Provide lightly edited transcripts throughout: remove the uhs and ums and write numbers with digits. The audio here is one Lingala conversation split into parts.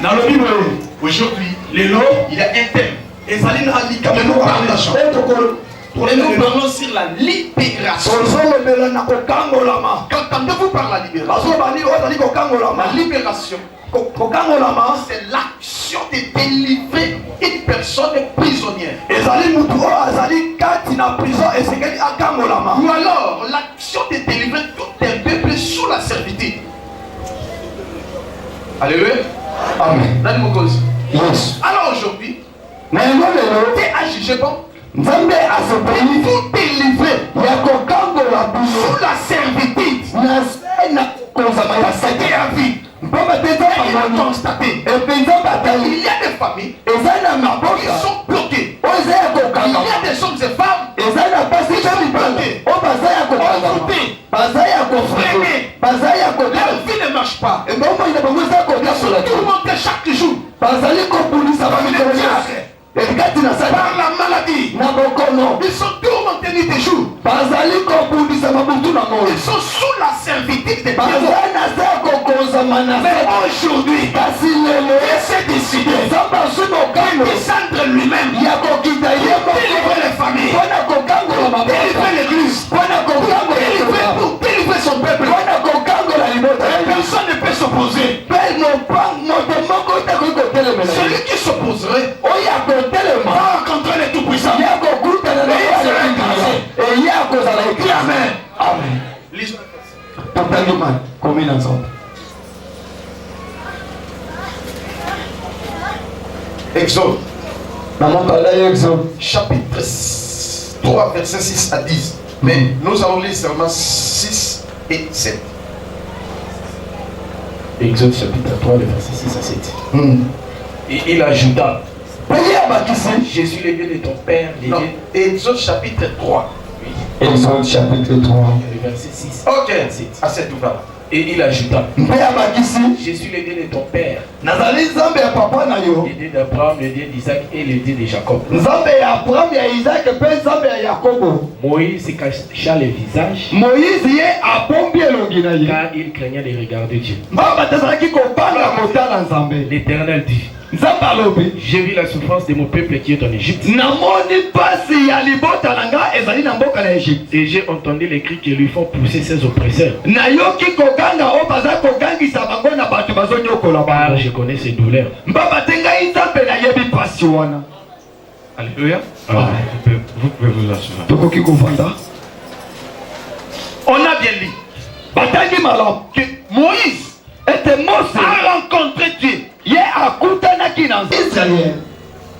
Dans le Bible, aujourd'hui, il y a un thème. Et nous parlons sur la libération. Qu'entendez-vous par la libération? La libération, c'est l'action de délivrer une personne prisonnière. Ou alors l'action de délivrer tout un peuple sous la servitude. Alléluia. Amen. Yes. Alors aujourd'hui, tu es à juger bon. Vous délivrer sous la servitude. C'était à vie. Il a constaté. Il y a des familles qui sont bloquées. Il y a des hommes et femmes qui sont bloqués. La vie ne marche pas. Ils sont tourmentés chaque jour. Par la maladie. Ils sont tourmentés nuit et jour. Ils sont sous la servitude de Dieu. Mais aujourd'hui, il s'est décidé de descendre lui-même, délivrer les familles, délivrer l'église, délivrer son peuple. Personne ne peut s'opposer. Celui qui s'opposerait va rencontrer les tout-puissants. Amen. Amen. Exode. Chapitre 3, verset 6 à 10. Mais nous allons lire seulement 6 et 7. Exode chapitre 3, verset 6 à 7. Et il ajouta, Jésus le Dieu de ton père. Exode chapitre 3. Oui. Exode chapitre 3. Verset 6. Ok. À 7 ou pas. Et il ajouta, Jésus le Dieu de ton père, le Dieu d'Abraham, le Dieu d'Isaac et le Dieu de Jacob. Moïse se cacha le visage car il craignait de regarder Dieu. L'Éternel dit, j'ai vu la souffrance de mon peuple qui est en Égypte. Et j'ai entendu les cris qui lui font pousser ses oppresseurs. Car je connais ses douleurs. Alléluia. Vous pouvez vous asseoir. On a bien lu que Moïse a rencontré Dieu.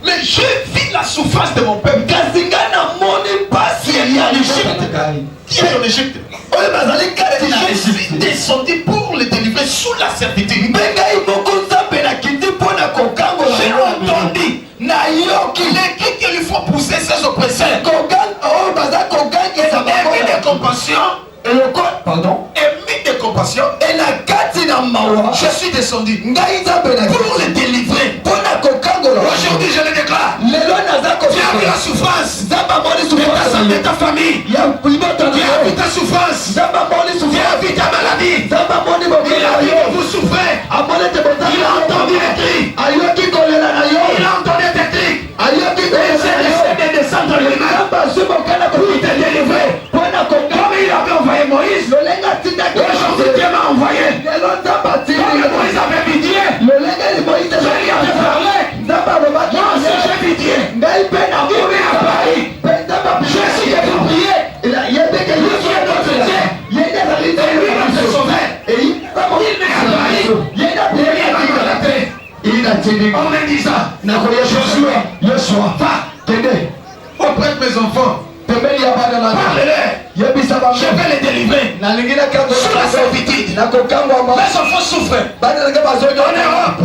Mais je vis la souffrance de mon peuple. Qui est en Égypte? Qui est en Égypte? Je suis descendu pour le délivrer sous la servitude. J'ai entendu les cris qui lui font pousser ses oppresseurs. Aimé de compassion. Aimé de compassion. Je suis descendu pour le délivrer. Aujourd'hui je le déclare. Tu as vu la souffrance de ta famille. Tu as vu ta souffrance. Tu as vu ta maladie. Il a vu que vous souffrez. Il a entendu les cris. Il a entendu tes cris. Il s'est décidé de descendre lui-même pour te délivrer. Comme il avait envoyé Moïse, aujourd'hui Dieu m'a envoyé. Comme Moïse avait vu Dieu, je lui avais parlé. Moi aussi j'ai vu Dieu. Il m'est apparu. Je suis venu prier. Il est notre Dieu. Et lui m'a fait sauver. Il m'est apparu. Il m'a fait on me dit ça. Joshua, va, auprès de mes enfants. Parlez-leur. Je vais les délivrer. Sous la servitude. Mes enfants souffrent. En Europe,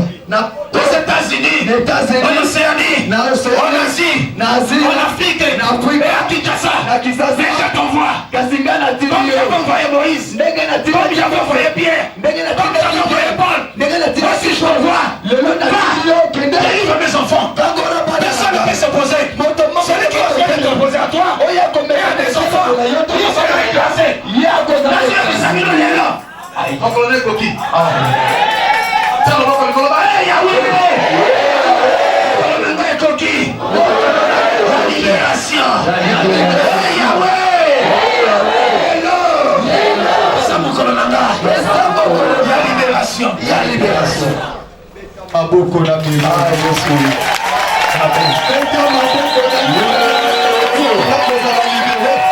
aux États-Unis, en Océanie, en Asie, en Afrique, et à Kinshasa. Mais je t'envoie. Comme j'avais envoyé Moïse, comme j'avais envoyé Pierre, comme j'avais envoyé Paul, voici je t'envoie. Délivre mes enfants. Personne ne peut s'opposer. Celui qui va s'opposer à toi, et à tes enfants, il sera écrasé. On colonel Koki. Yahweh. La libération. Yahweh. Ça mon colonanga. La libération. La libération. Aboko na mi.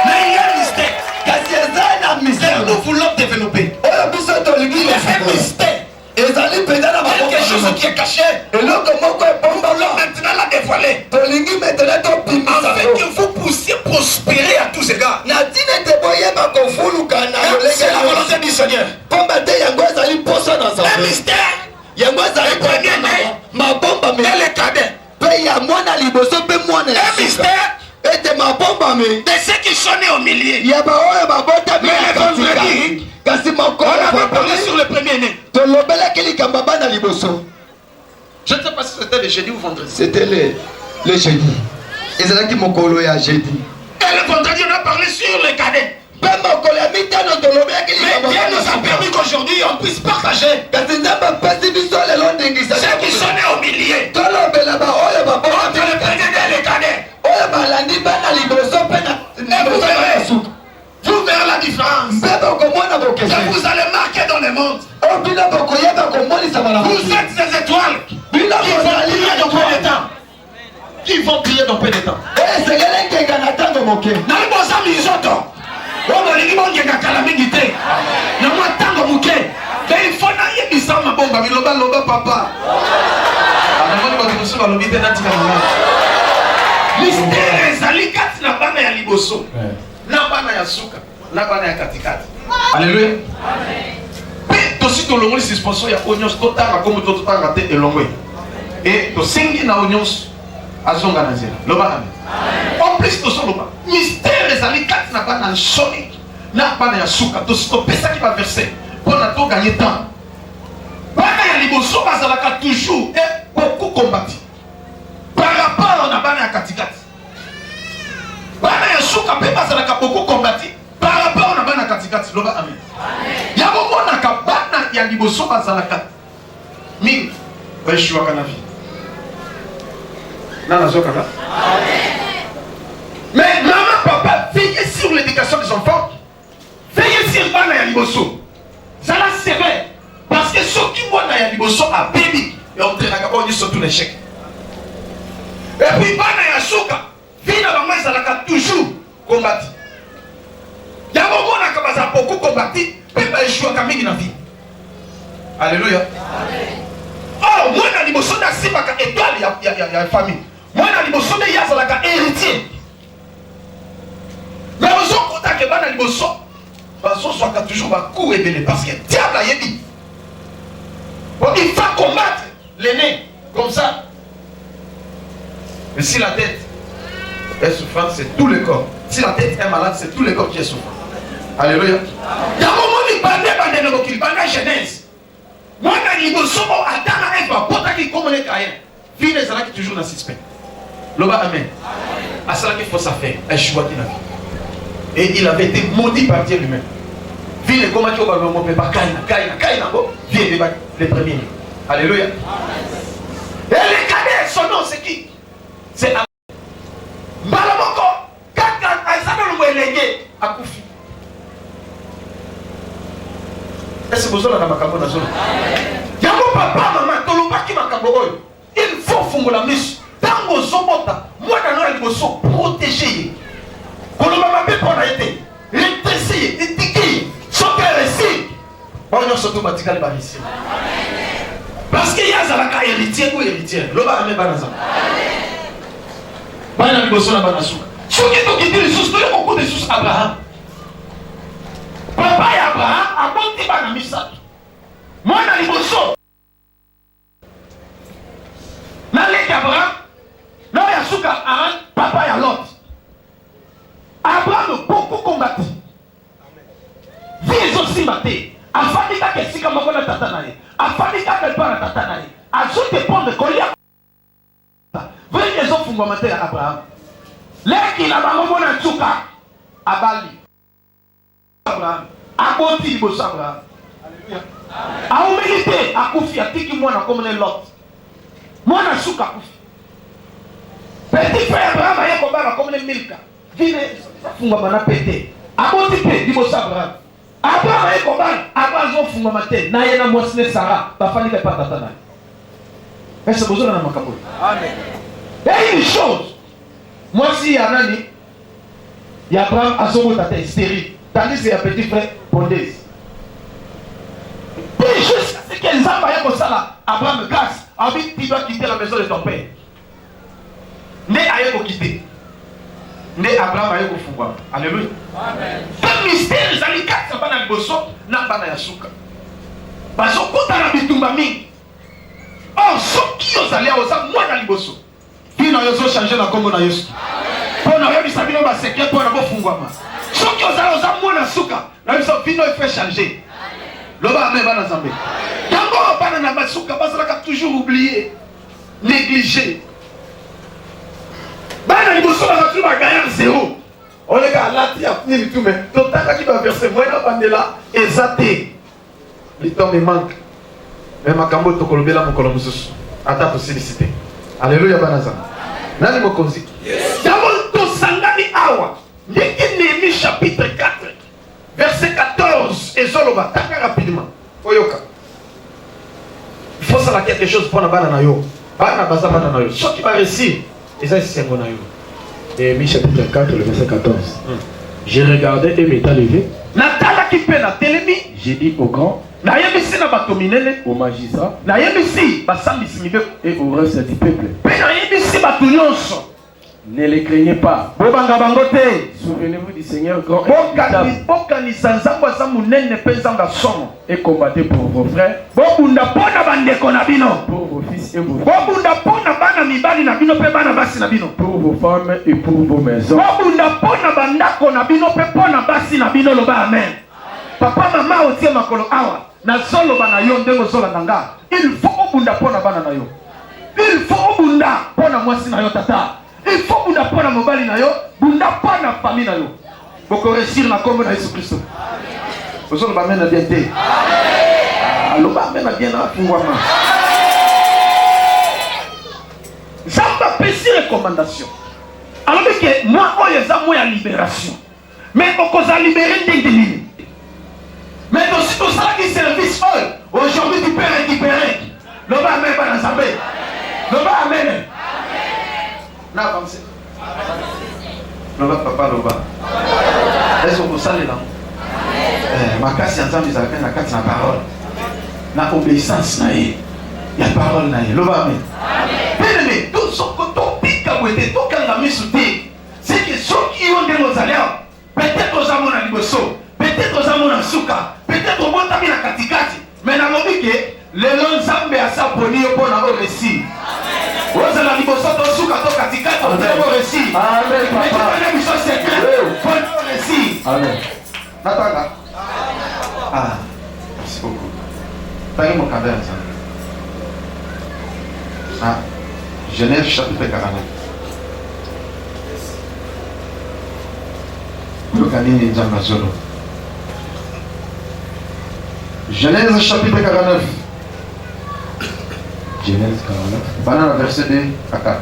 Mais il y a un mystère. Nous voulons développer. Un mystère. Quelque chose qui est caché. Nous voulons maintenant la dévoiler. Afin que vous puissiez prospérer à tous égards. C'est la volonté du Seigneur. Un mystère. Le premier-né et le cadet. Un mystère de ceux qui sont nés au milieu. Mais le vendredi, on a parlé sur le premier-né. Je ne sais pas si c'était le jeudi ou vendredi. C'était le jeudi. Et c'est là qui m'ont collé à jeudi. Et le vendredi, on a parlé sur le cadet. Mais Dieu nous a permis qu'aujourd'hui on puisse partager. Ceux qui sont nés au milieu. Entre le premier et le cadet. Vous verrez la différence. Et vous allez marquer dans le monde. Vous êtes des étoiles qui vont briller dans peu de temps. Mystère ezali kati na bana ya liboso na bana ya suka na bana ya katikati. Alléluia. Pe tosi tolongoli suspension ya onyos totanga comme totanga te elongwe. Et tosengi na onyos azonga na nzela. Loba amen. En plus toso loba. Mystère ezali kati na bana nsoni na bana ya suka tosi topesa ki ba verset pour na to gagner temps. Bana ya liboso bazalaka toujours et beaucoup combattu. Par rapport na bana ya katikati. Bana ya suka pe bazalaka beaucoup combattu par rapport na bana ya katikati. Loba amen. Ya bomona ka bana ya liboso bazalaka mingi baishiwa kana vie. Nana zoka ka. Mais maman, papa, veillez sur l'éducation des enfants. Veillez sur bana ya liboso. Ça la sévère. Parce que ceux qui voient na ya liboso a baby et on traîne à on surtout l'échec. Et puis bana ya suka, vie na bango ezalaka toujours combattu. Ya bomona ka baza beaucoup combattu, pe ba échouer ka mingi na vie. Alléluia. Oh, moi na liboso na simaka étoile ya famille. Moi na liboso de yazalaka héritier. Mais aux autres que bana liboso, baso soka toujours ba coup ébélé parce que diable a yebi. Bon, il faut combattre l'aîné comme ça. Mais si la tête est souffrante, c'est tout le corps. Si la tête est malade, c'est tout le corps qui est souffrant. Alléluia. Il y a un moment où il parle de jeunesse. Moi, quand il me sauve, attends, il va pas qu'il comme les cahiers. Fille, c'est là qui toujours dans le suspect. Loba, amen. À cela qu'il faut ça faire. Elle choisit la vie. Et il avait été maudit par Dieu lui-même. Fille, comment tu vas me montrer par Kaina, viens, les premiers. Alléluia. Et les cadets, son nom, c'est qui? C'est Malamoko. Quand Aïsana le Mwelenge a Koufi. Est-ce que vous avez un macabre dans la zone? Yamo papa, maman, toloba qui macabre. Il faut fondre la mise. Tant que vous moi, dans la liboso, protéger. Quand on m'a fait prendre été, rétrécir, étiquer, sauter ici. On a surtout bâti les barrières. Parce qu'il y a un héritier ou héritier. L'homme a même pas dans ça. Bana liboso na bana suka. Soki to kiti les sous, to beaucoup de sous Abraham. Papa ya Abraham a monté bana misa. Moi na liboso. Na leki Abraham. Na ya suka Aran, papa ya Lot. Abraham beaucoup combattu. Vie aussi maté. Afandika ke sika makona tata na ye. Afandika ke para tata na ye. Azote pondre kolia. Venez les autres fondamentaux à Abraham. L'équipe a bango na tsuka abali. Abraham. Aboti liboso Abraham. Alléluia. A humilité a confié à qui moi na comme les Lot. mwana suka kufi. Petit frère Abraham aye kobala comme les Milka. Vine funga mana pété. Aboti pe libosa Abraham. Abraham aye kobala, abazo funga maté. Na ye na mwasine Sarah, ba fali ke patata na. Est-ce que vous avez makambo? Amen. Et une chose. Moi si y a nani, y a Abraham azobo tate stérile. Tandis que y a petit frère Pondez. Et jusqu'à ce que les hommes aient comme ça là, Abraham casse. Envie tu dois quitter la maison de ton père. Ne aye ko quitter. Ne Abraham aye ko fungwa. Alléluia. Amen. Ce mystère zali katsa bana liboso na bana ya suka. Bazo kota na bitumba mingi. Oh, soki ozali oza mwana liboso. Bino yozo changer na kombo na Yesu. Amen. Pona yebi sabino ba secret pona bo fungwama. Soki ozali oza mwana suka, na biso bino il faut changer. Loba amen bana Nzambe. Yango bana na basuka bazalaka toujours oublié, négligé. Bana liboso ba tu ba gagner zéro. On est à la tia ni tout mais totaka ki ba verser moyen bandela ezaté. Le temps me manque. Mais makambo tokolobela mokolo mususu. Ata to féliciter. Alléluia bana Nzambe. Nani mokonzi? Yango to sangani awa. Ndiki Néhémie chapitre 4 verset 14 et zoloba taka rapidement. Oyoka. Il faut savoir quelque chose pour la bana na yo. Bana baza bana na yo. Ce qui va réussir, et ça c'est mon ayo. Néhémie chapitre 4, le verset 14. J'ai regardé et m'étant levé. Natala qui peut na telemi. J'ai dit au grand, Na yebisi na bato minene. au magistrat Na yebisi basambisi mibe. et au reste du peuple. Pe na yebisi bato nyonso. Ne les craignez pas. Bobanga bango te. Souvenez-vous du Seigneur grand et véritable. Bokanisa nzambo za munene pe nzamba somo. Et combattez pour vos frères, Bobunda pona bandeko na bino. pour vos fils et vos filles, Bobunda pona bana mibali na bino pe bana basi na bino. pour vos femmes et pour vos maisons. Bobunda pona bandako na bino pe pona basi na bino loba amen. Papa mama otie makolo awa na zolo bana yo ndengo zola nanga. Il faut obunda pona bana na yo. Il faut obunda pona mwasi na yo tata. Il faut bunda pona mobali na yo, bunda pona famille na yo. Boko réussir na kombo na Yesu Kristo. Amen. Ozolo ba mena bien te. Amen. Alo ba mena bien na fungwama. Zamba pesi recommandation. Alors que moi oyo za moi ya libération. Mais okoza libérer ndenge nini? Mais aussi tout ça qui service aujourd'hui tu peux récupérer. Loba amen bana Nzambe. Loba amen. Na avancer. Loba papa loba. Est-ce que vous savez là? Ma casse ensemble ils avaient na carte na parole. Na obéissance na ye. Ya parole na ye. Loba amen. Amen. Mais tout ce que tu piques à côté, tout quand la mise c'est que ceux qui ont des rosalia, peut-être aux amons à liboso, peut-être aux amons à souka, peut-être au bon tamis à katikati, mais na mobike, les longs zambe à sa poni au bon au récit. Vous allez liboso to souka to katikati au récit. Amen. Mais tu connais une chose secrète, bon au récit. Amen. Nataka. Ah, merci beaucoup. T'as eu mon cadeau ça. Ah, Genève chapitre 49. Genèse chapitre 49. Genèse 49. Voilà le verset 2 à 4.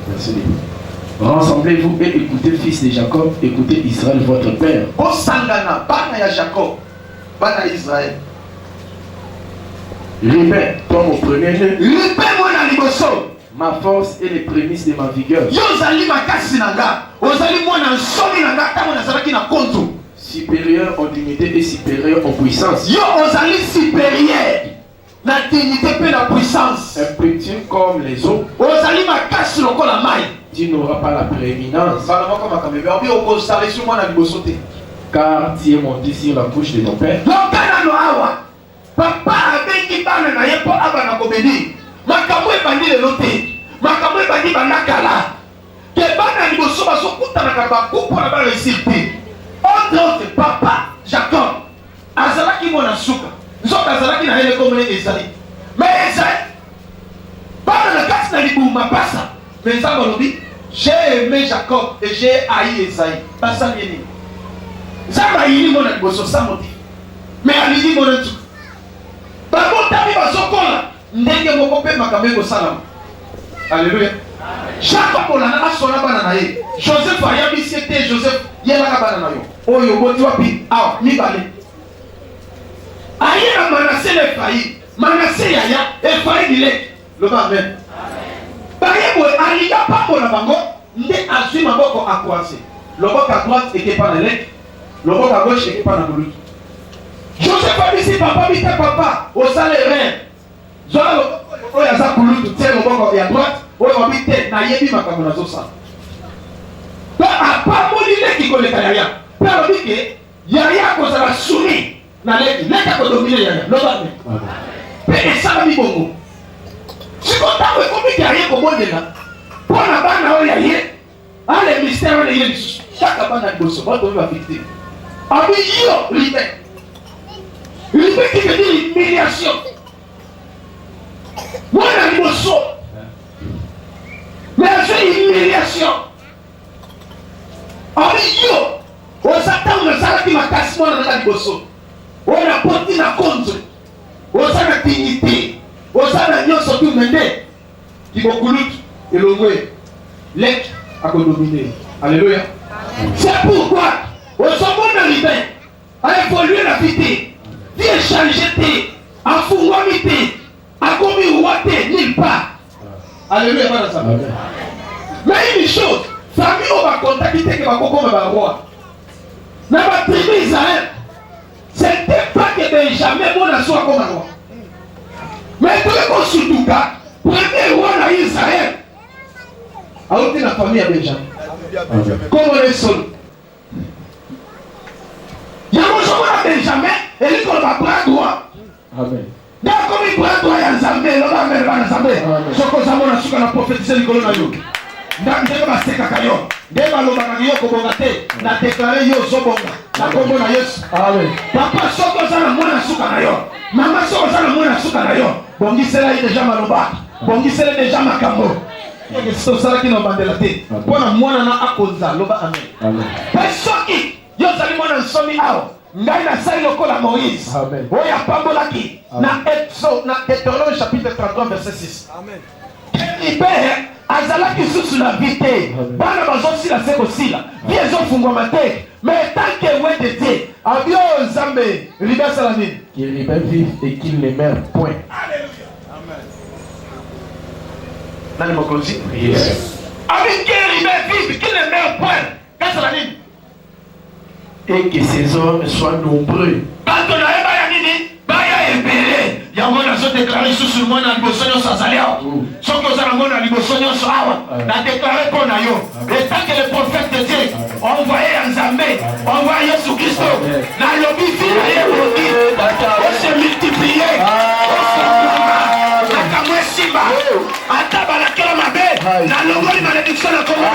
Verset 2. Rassemblez-vous et écoutez, fils de Jacob, écoutez Israël, votre père. Osangana, bana ya Jacob, bana Israël. Répète, toi mon premier-né, Répète-moi dans liboso. ma force et les prémices de ma vigueur. Yozali makasi nanga, ozali mwana nsomi nanga, tango nazalaki na konzo. Supérieur en dignité et supérieur en puissance. Yo ozali supérieur na dignité pe na puissance. Impétueux comme les eaux, Ozali makasi lokola mai. tu n'auras pas la prééminence, Bana moko makambe, obi okozali sur mwana liboso te. car tu es monté sur la couche de ton père. Lokana no awa. Papa abengi bana na ye po abana kobedi. Makambo ebandi lelo te. Makambo ebandi banakala. Ke bana liboso bazokutana ba coupe na ba réussir te. Entre autres, papa Jacob azalaki mona suka. Nzoka azalaki na ele comme Esaïe. Mais Esaïe bana na kati na libuma pasa. Mais Nzambe alobi, j'ai aimé Jacob et j'ai haï Esaïe. Pasa yeni. Nzambe ayini mona liboso sa motif. Mais alini mona suka. Babotami bazokola ndenge moko pe makambo ekosalama. Alléluia. Chaque fois qu'on a son abanaï, Joseph a yambi c'était Joseph, yela abanaï. Oh yo boti wapi, ah mi balé. Aïe na Manassé le failli, Manassé yaya, et failli il est. Le amen. Baye boy, aliga pas pour la bango, nde assume ma boko à croiser. Le bok à droite était pas dans l'être, le bok à gauche était pas dans l'autre. Joseph a dit si papa dit papa, au salaire. Zola le oya za kulutu, tiens le bok à droite, oya wabite na yebi makambo na zosa. Ba apa molile ki koleka yaya. Père dit que yaya ko za soumis na leki, leka ko dominer yaya. Le ba me. Pe ça mi bongo. Si on t'a recommandé qu'il y a rien comme ça, pour la bande, il y a les mystères, il y a chaque bande a bossé, on va fixer. Abi yo, libé qui veut dire humiliation. Moi, on a bossé. Mais c'est humiliation. Abi yo, on s'attend à ça qui m'a cassé moi dans la bossé. On a porté la compte. On s'en a dignité. Osana nyonso tout mende qui bokulut et le moué lek à dominer. Alléluia. C'est pourquoi au sommet de l'hiver a évolué la vie, vie changée, a fouamité, a commis ouaté, nulle part. Alléluia. Mais une chose, famille on va contacter que va comme un roi. Dans la tribu Israël, c'était pas que Benjamin mon soit comme un roi. Mais tous les bons surtout, premier roi d'Israël, a ôté la famille à Benjamin. Comme on est seul. Il y a un jour à Benjamin, et il dit bras droit. Amen. D'accord, il bras droit, il y a un zambé, l'homme a mis un zambé. Ce que ça m'a dit, on a prophétisé le colon à nous. Ndenge baseka kayo nde balobaka yo kobonga te na déclaré yo zobonga na kombo na Yesu. Amen. Papa soko za na mwana suka na yo, mama soko za na mwana suka na yo, bongisela déjà maloba, bongisela déjà makambo. Ke so sala ki no bandela te pona mwana na akonza loba amen. Amen. Pesoki yo zali mwana nsomi awo ngai na sali lokola Moïse. Amen. Oya pambolaki na Exode na Deutéronome chapitre 33 verset 6. Amen. Libère azalaki susu na vite bana bazosila se kosila vie ezofungwama te mais tant que wete te abio nzambe libe asala nini qu'il libère vive et qu'il ne meurt point. Alléluia. Amen. Nani mokonzi? Yes. Avec qu'il libère vive qu'il ne meurt point. Kasala nini? Et que ces hommes soient nombreux. Bato na eba ya nini? Baya ebele. Yango na so déclarer susu mwana liboso nyonso azali awa. Soki ozala mwana liboso nyonso awa na déclarer mpo na yo. Et tant que le prophète de Dieu envoyé ya Nzambe, envoyé Yesu Christo na lobi fi na ye lobi ose multiplier makambo esimba ata balakela mabe na longoli malédiction na kombo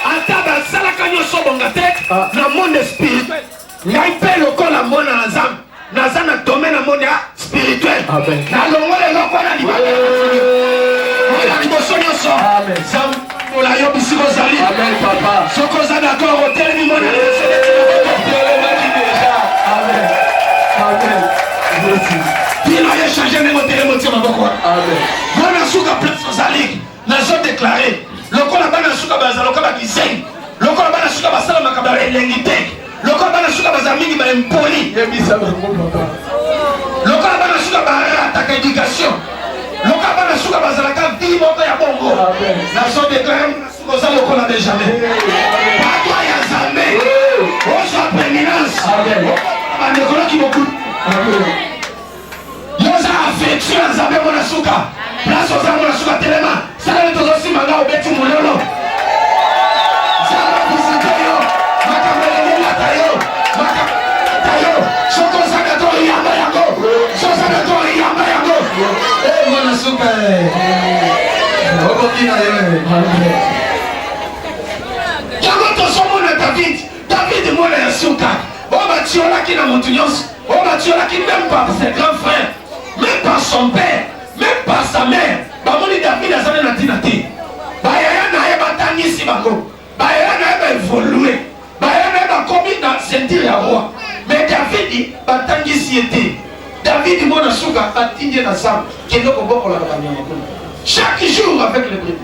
ata basalaka nyonso bonga te na monde spirituel ngai mpe lokola mwana na Nzambe naza na domaine na monde spirituel na longole loko na libala na liboso nyonso zambola yo bisiko zali soko za d'accord otelemi mwana pilo ye change ndenge otelemi otia maboko mwana suka place ozali nazo déclaré lokola bana suka bazala lokola bisengi lokola bana suka basala makambo ya elengi te lokola bana suka baza mingi baimpoli lokola bana suka barataka éducation lokola bana suka bazalaka vie moko ya bongo nazo déclaré oza lokola Benjamin patwa ya Nzambe ozwa préminence bandekoloki boku yoza affection ya Nzambe mona suka place oza mona suka telema salale tozosimanga obeti mololo yango tozomona David mwana ya suka oyo batiolaki na motu nyonso oyo batiolaki même par ses grands frères même par son père même par sa mère bamoni David azali na ntina te bayaya na ye batangisi bango bayaya na ye baévolue bayaya na ye bakomi na ceinture ya roi mais David batangisi ye te David mwana suka atindi ye na zamba kende kobokola na banyama kuna Chaque jour avec les brebis.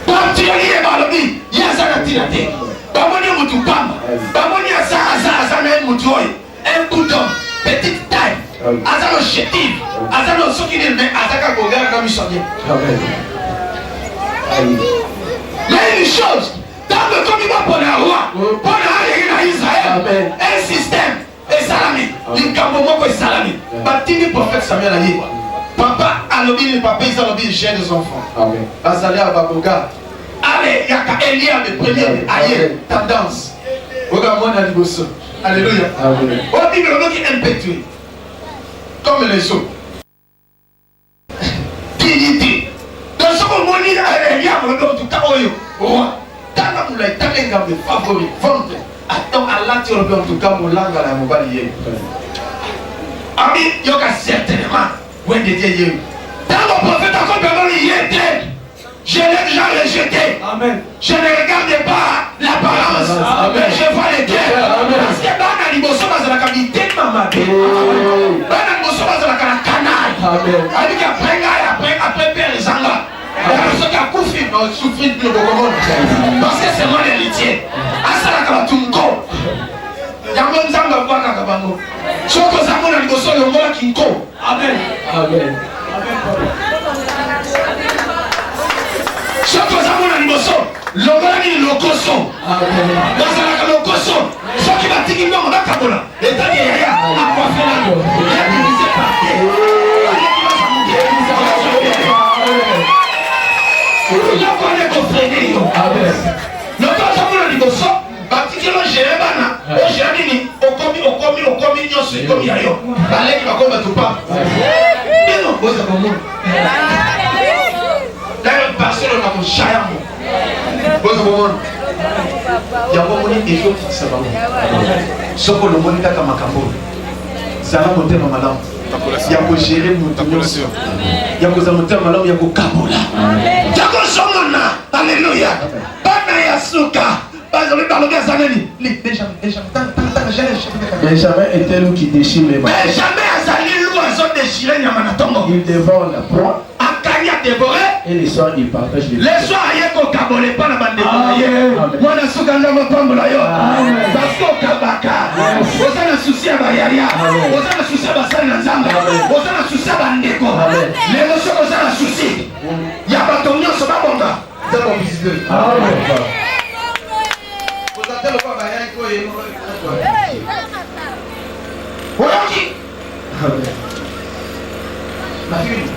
Quand tu es balobi, il y a ça dans tina te. Bamoni mutu pamba. Bamoni asa na mutu oy. Un bouton, petite taille. Asa no chétif. Asa no sokini mais asa ka gogara comme missionnaire. Mais une chose, dans le combat pour le roi, pour Israël, un système est salami. L'incambomoko est salami. Batini prophète Samuel a dit, papa a lobby le papa, ils ont lobby le chien des enfants. Bazali à Baboga. Allez, il y a Elia le premier, aïe, tendance. Regarde-moi dans le alléluia. On dit que l'homme qui est impétueux, comme les eaux. Dignité. Dans ce moment, il y a un tout cas, roi. Dans la moulette, dans les gammes favoris, ventre. Attends, Allah, tu en tout cas, mon langue à la mobile. Ami, il y a certainement, où est Dieu. Dans le prophète, encore il y est. Je l'ai déjà rejeté. Amen. Je ne regarde pas l'apparence. Mais je vois les cœurs. Parce que dans la liboso, dans la qualité de ma mère. Dans la liboso, dans la canal. Avec après père les angles. Ceux qui ont souffert de l'eau. Parce que c'est moi l'héritier. Asala Kabatunko. Yamon Zamba Baka Kabango. Choko Zamona liboso, le Mola Kinko. Amen. Amen. Chaque fois que vous avez l'ongolani lokoso. Bazalaka lokoso. Ceux qui va tiki non na kabola. L'état de yaya a coiffé là. Il a divisé par terre. Il a pas de confrérie. Le temps que vous avez lokoso, batiki lo géré bana. O géré ni okomi nyoso komi yayo. Baleki bakoma tupa. Non, vous êtes comme d'ailleurs, personne n'a mon chayamo. Vous avez il y a un moment où il faut que ça va. Ce que le monde est à Makambo. Ça va monter ma malam. Il y a que gérer mon tonneau. Il y a que monter ma malam, il y a que Kabola. Il y a que Somona. Alléluia. Bana Yasuka. Benjamin était loup qui déchire les mains. Benjamin a sali loup à son déchiré Nyamanatongo. Il dévore la proie. Et les soirs, il partage les soirs, il y a qu'on cabole pas la bande de moi, je suis dans le pambo là. Parce qu'on kabaka. Vous avez un souci à Bayaria. Vous avez un souci à Bassana Zamba. Vous avez un souci à Bandeko. Les notions, vous avez un souci. Il y a pas ton nom, c'est pas bon gars. Vous avez un visite. Vous avez le pas Bayaria. Vous avez qui? Ma fille.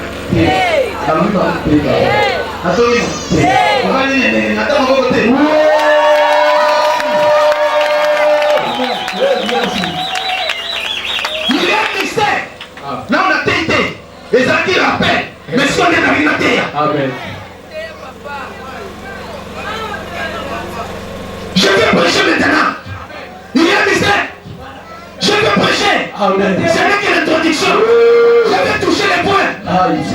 Je vais prêcher maintenant. Il y a un mystère. Je vais prêcher. C'est là qu'il y a l'introduction. Je vais toucher les points.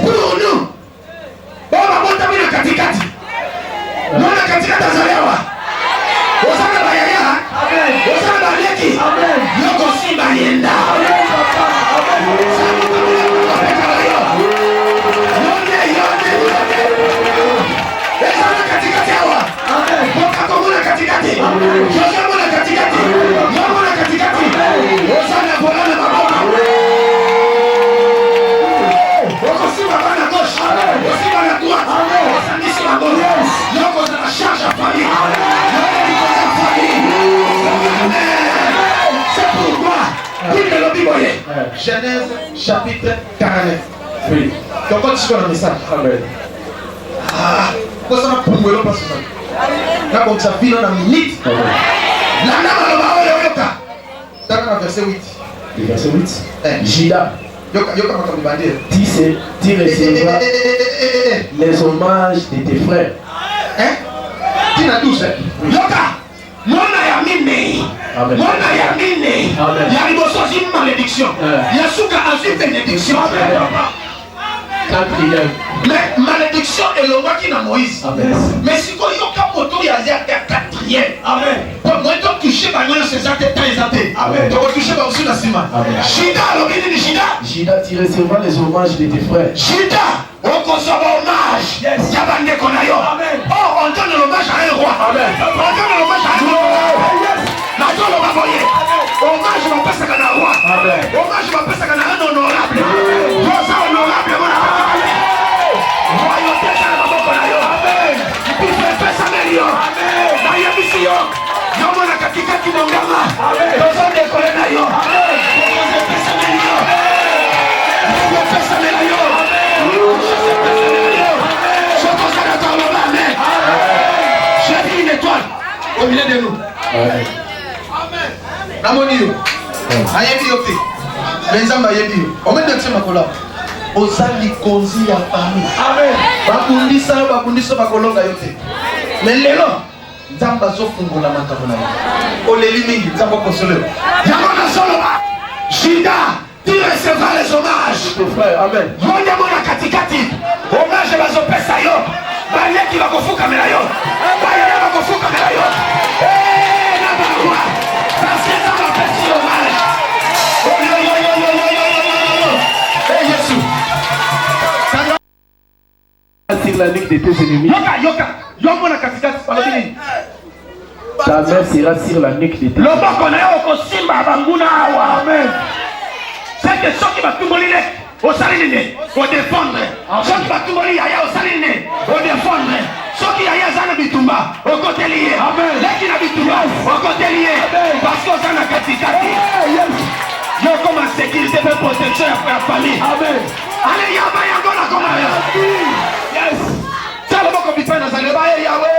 Pour nous. On va monter dans katikati. Nous na katikati azalewa. Osana bayaya. Osana baleki. Yoko simba yenda. Osana katikati hawa. Boka komuna katikati. Joshua muna katikati. Muna katikati. Osana bolana maboka. Osana bana gauche. Osana bana droite. Osana sur la gauche. Yoko za la charge à famille. C'est pourquoi il est le biboyé. Genèse chapitre 49. Oui. Donc quand tu fais le message. Amen. Ah, quoi ça m'a prouvé le passage. Là comme ça vit dans la minute. Là là là là. Dans le verset 8. Le verset 8. Judas. Yoka m'a bandé. Tu recevras les hommages de tes frères. Hein? Tu n'as tous. Yoka. Mona ya mine. Mona ya mine. Ya liboso si malédiction. Yasuka a su bénédiction. Mais malédiction est le roi qui n'a Moïse. Mais si tu as un moto, il y a un quatrième. Amen. Pour moi, tu toucher ma nuance, c'est ça, t'es exempté. Tu vas toucher ma aussi la cima. Jida, l'origine de Jida. Jida, tu recevras les hommages de tes frères. Jida, on consomme hommage. Yabande Konayo. Oh, on donne l'hommage à un roi. On donne l'hommage à un roi. La donne au Baboye. Hommage, on passe à un roi. Hommage, on passe à un honorable. Rosa honorable, mon ami. Royauté, ça va pas Konayo. Il peut faire ça, Mélio. D'ailleurs, ici, Yomo na katika kidongama. Tozo dekole na yo. Tozo pesa melio. Tozo pesa melio. Tozo pesa melio. Je consacre à ton amen. J'ai vu une étoile au milieu de nous. Amen. Namoni yo. Ayebi yo te. Menzamba ayebi yo. Omen de tsema kola. Ozali konzi ya fami. Amen. Bakundisa bakolonga yo te. Mais lelo Zamba sofungola makambo na yo. Oleli mingi Zamba konsole. Yamona Soloma. Jida, tu recevras les hommages. Tes frères, amen. Yonde mona katikati. Hommage bazopesa yo. Baleki bakofuka mela yo. Bayaya bakofuka mela yo. Eh na barua. Parce que ça va faire hommage. Oh yo yo yo yo yo yo yo. Eh Jésus. Sur la nuque de tes ennemis. Yoka. Yomona katikati palobini. Ta main sera sur la nuque de tes ennemis. Loboko na yo kosimba banguna awa. Amen. C'est que ceux qui va tout molir, au saline, au défendre. Ceux qui va tout molir, au saline, au défendre. Ceux qui y a zana bitumba, au côté lié. Amen. Les qui n'a bitumba, au côté lié. Parce que ça n'a katikati. Yo comme en sécurité de protection après la famille. Amen. Allez, yaba yangola comme ça. Yes. Ça le boko bipa na zaleba Yahweh.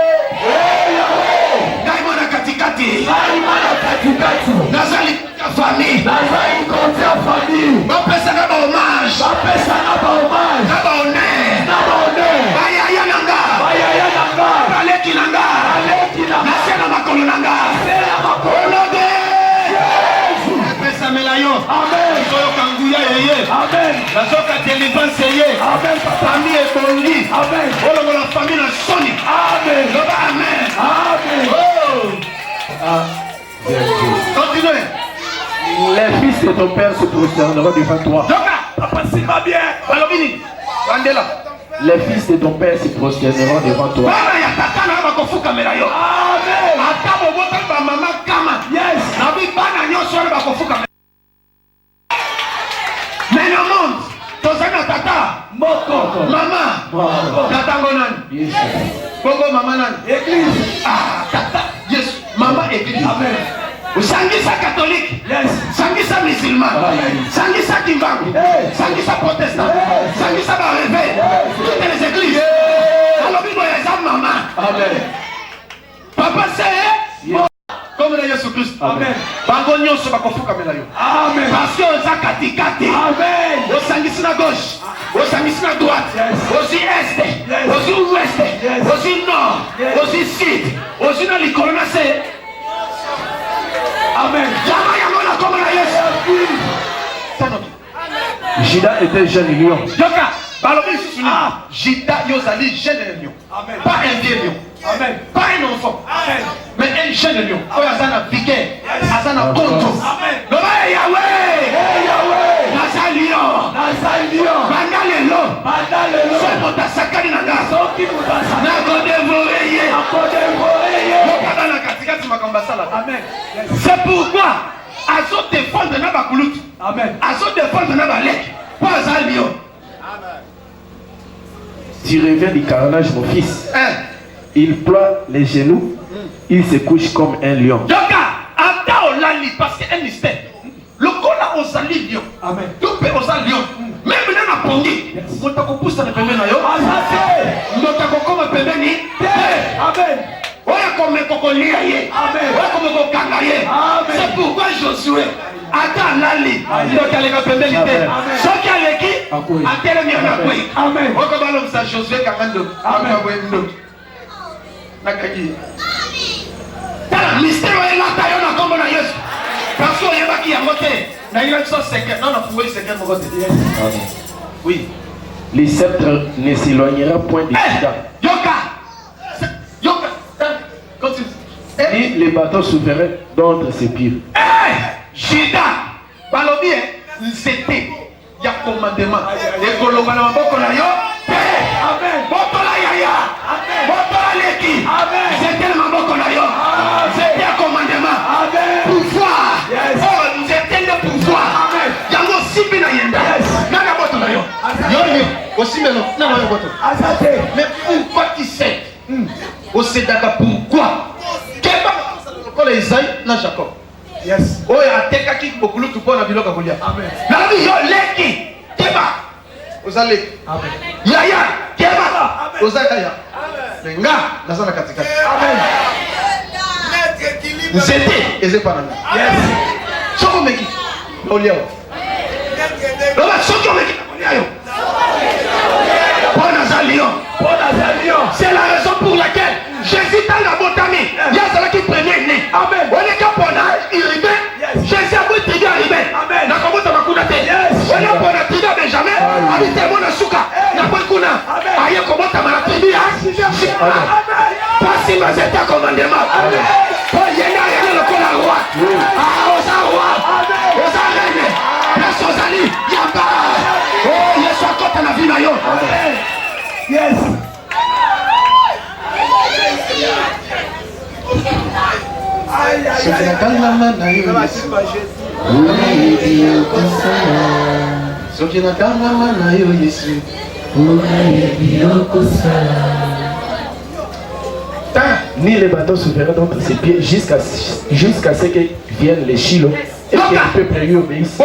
Yahweh. Daimona katikati. Daimona katikati. Nazali ta famille. Nazali ta famille. Bapesa na ba hommage. Bapesa na ba hommage. Na ba honneur. Na ba honneur. Bayaya nanga. Bayaya nanga. Aleki nanga. Aleki nanga. Nasena makolo nanga. Nasena makolo de. Pesa melayo. Amen. Soyo kanguya yeye. Amen. Nazoka délivrance yeye. Amen. Famille ebongi. Amen. Olo la famille na soni. Amen. Loba amen. Amen. Oh. Continuez. Les fils de ton père se prosterneront devant toi. Yoka, papa c'est pas bien. Balobini. Bandela. Les fils de ton père se prosterneront devant toi. Bana ya tata na bakofuka melayo. Amen. Ata bobota ba mama kama. Yes. Na bi bana nyoso na bakofuka. Mais le monde, tozana tata, moko, mama, tata ngonani. Bongo mama nani? Église. Ah, tata, yes, mama église. Amen. Sangisa catholique, yes. Sangisa musulman, Sangisa kimbangu, Sangisa protestant, Sangisa barévé, toutes les églises. Alors bibo ya mama. Amen. Papa c'est comme le Jésus-Christ. Amen. Bango nyonso bakofuka mela yo. Amen. Parce que oza katikati. Amen. Osangisi na gauche. Osangisi na droite. Osi est. Osi ouest. Osi nord. Osi sud. Osi na likolo na se. Amen. Yama yango na kombo na Yesu. Jida était jeune lion. Yoka. Balobi susu ni. Jida yozali jeune lion. Amen. Pas un vieux lion. Amen. Pas un enfant. Amen. Mais un jeune lion. Quand il y a un vicaire, il y a un contre. Amen. Yahweh. Yahweh. Nasa lion. Nasa lion. Bandalelo. Bandalelo. C'est mon tasakani nanga. Soki mutasa. Nako dévoré. Nako dévoré. Yokada na katikati makambasala. Amen. C'est pourquoi azo défendre na bakulut. Amen. Azo défendre na balek. Pas ça lion. Amen. Tu reviens du carnage, mon fils. Il ploie les genoux, il se couche comme un lion. Yoka, ata olali parce que un mystère. Le cola osali lion. Amen. Tout peut osali lion. Même dans la pongi. Motako pousse na pembeni na yo. Amen. Motako koma pembeni. Amen. Oya comme kokolia ye. Amen. Oya comme kokanga ye. Amen. C'est pourquoi Josué ata lali. Ndokaleka pembeni te. Soki aleki atelemi na kwe. Amen. Oko balom sa Josué kamando. Amen. Nakaki. Tala mystère est là tayo na kombo na Yesu. Parce que yebaki yango te. Na yeba so secret. Non na pouvoir secret mo kote. Amen. Oui. Le sceptre ne s'éloignera point de Juda. Yoka. Yoka. Continue. Ni les bâtons souverains d'entre ses pieds. Juda, balobi, c'était. Il y a commandement. Et kolonga na maboko na yo. Amen. Botola yaya. Amen. Botola leki. Amen. C'était le maboko na yo. C'était un commandement. Amen. Pouvoir. Yes. Oh, c'était le pouvoir. Amen. Yango sibi na yenda. Yes. Nana botola yo. Yo aussi maintenant. Non, non, boto. Mais pourquoi tu sais? Aussi d'accord pourquoi? Keba kola Isaïe na Jacob. Yes. Oh, ya teka ki bokulu tupo na biloko kolia. Amen. Na yo leki. Keba. Ozale. Amen. Yaya. Keba. Ozaya. Amen. Nga nazana katika. Amen. Nzete ezepanana. Yes. Soko meki. Olia. Loba soko meki. Olia yo. C'est la raison pour laquelle Jésus dans la botami, il y a celui qui prenait né. Amen. On est qu'à pona, il arrive. Jésus a voulu trier arrivé. Amen. Na comment ça va couler? On est pona trier Benjamin. Habite mon souka. Na pas kuna. Aïe comment ça va trier? Pas si vous êtes à commandement. Amen. Pas y a rien le col à roi. Ah, aux roi. Aux reine. Les Sozali. Yamba. Oh, il est soit contre la vie maillot. Amen. Yes. Ni les bâtons souverains d'entre ses pieds jusqu'à ce que viennent les Shiloh et que le peuple lui obéisse.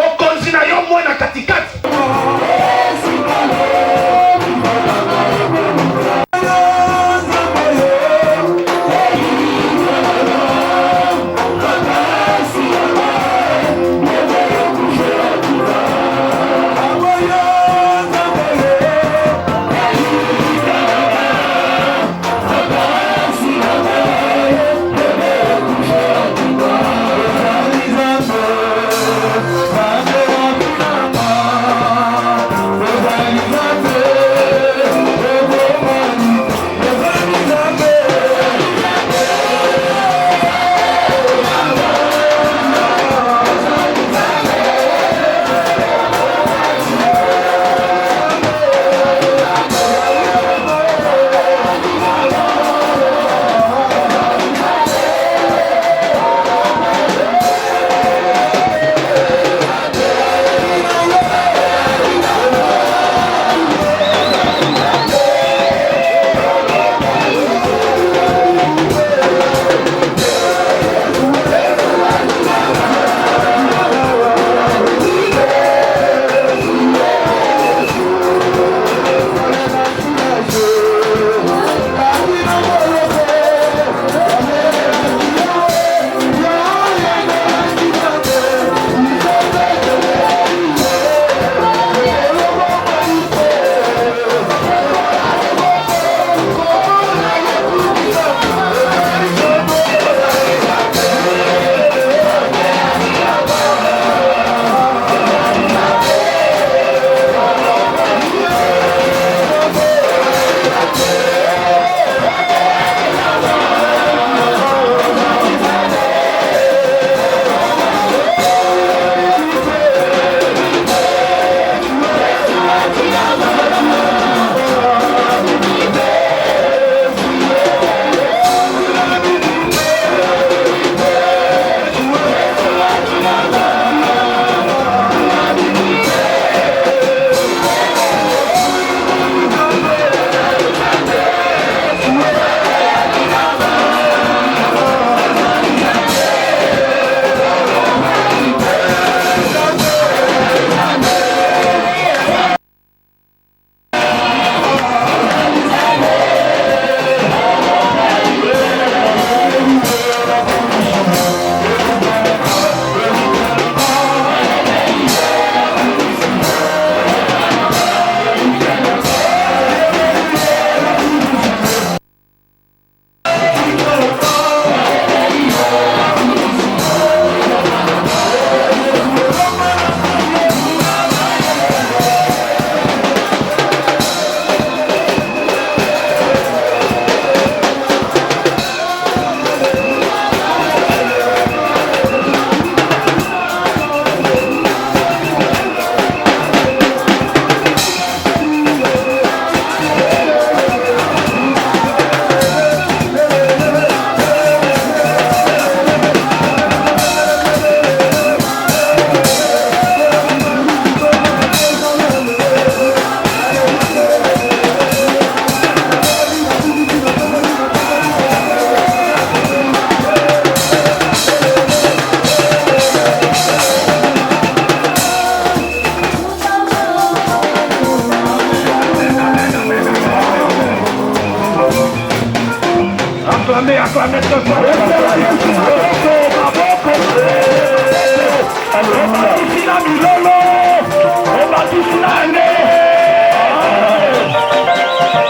acclamez, acclamez ce soir.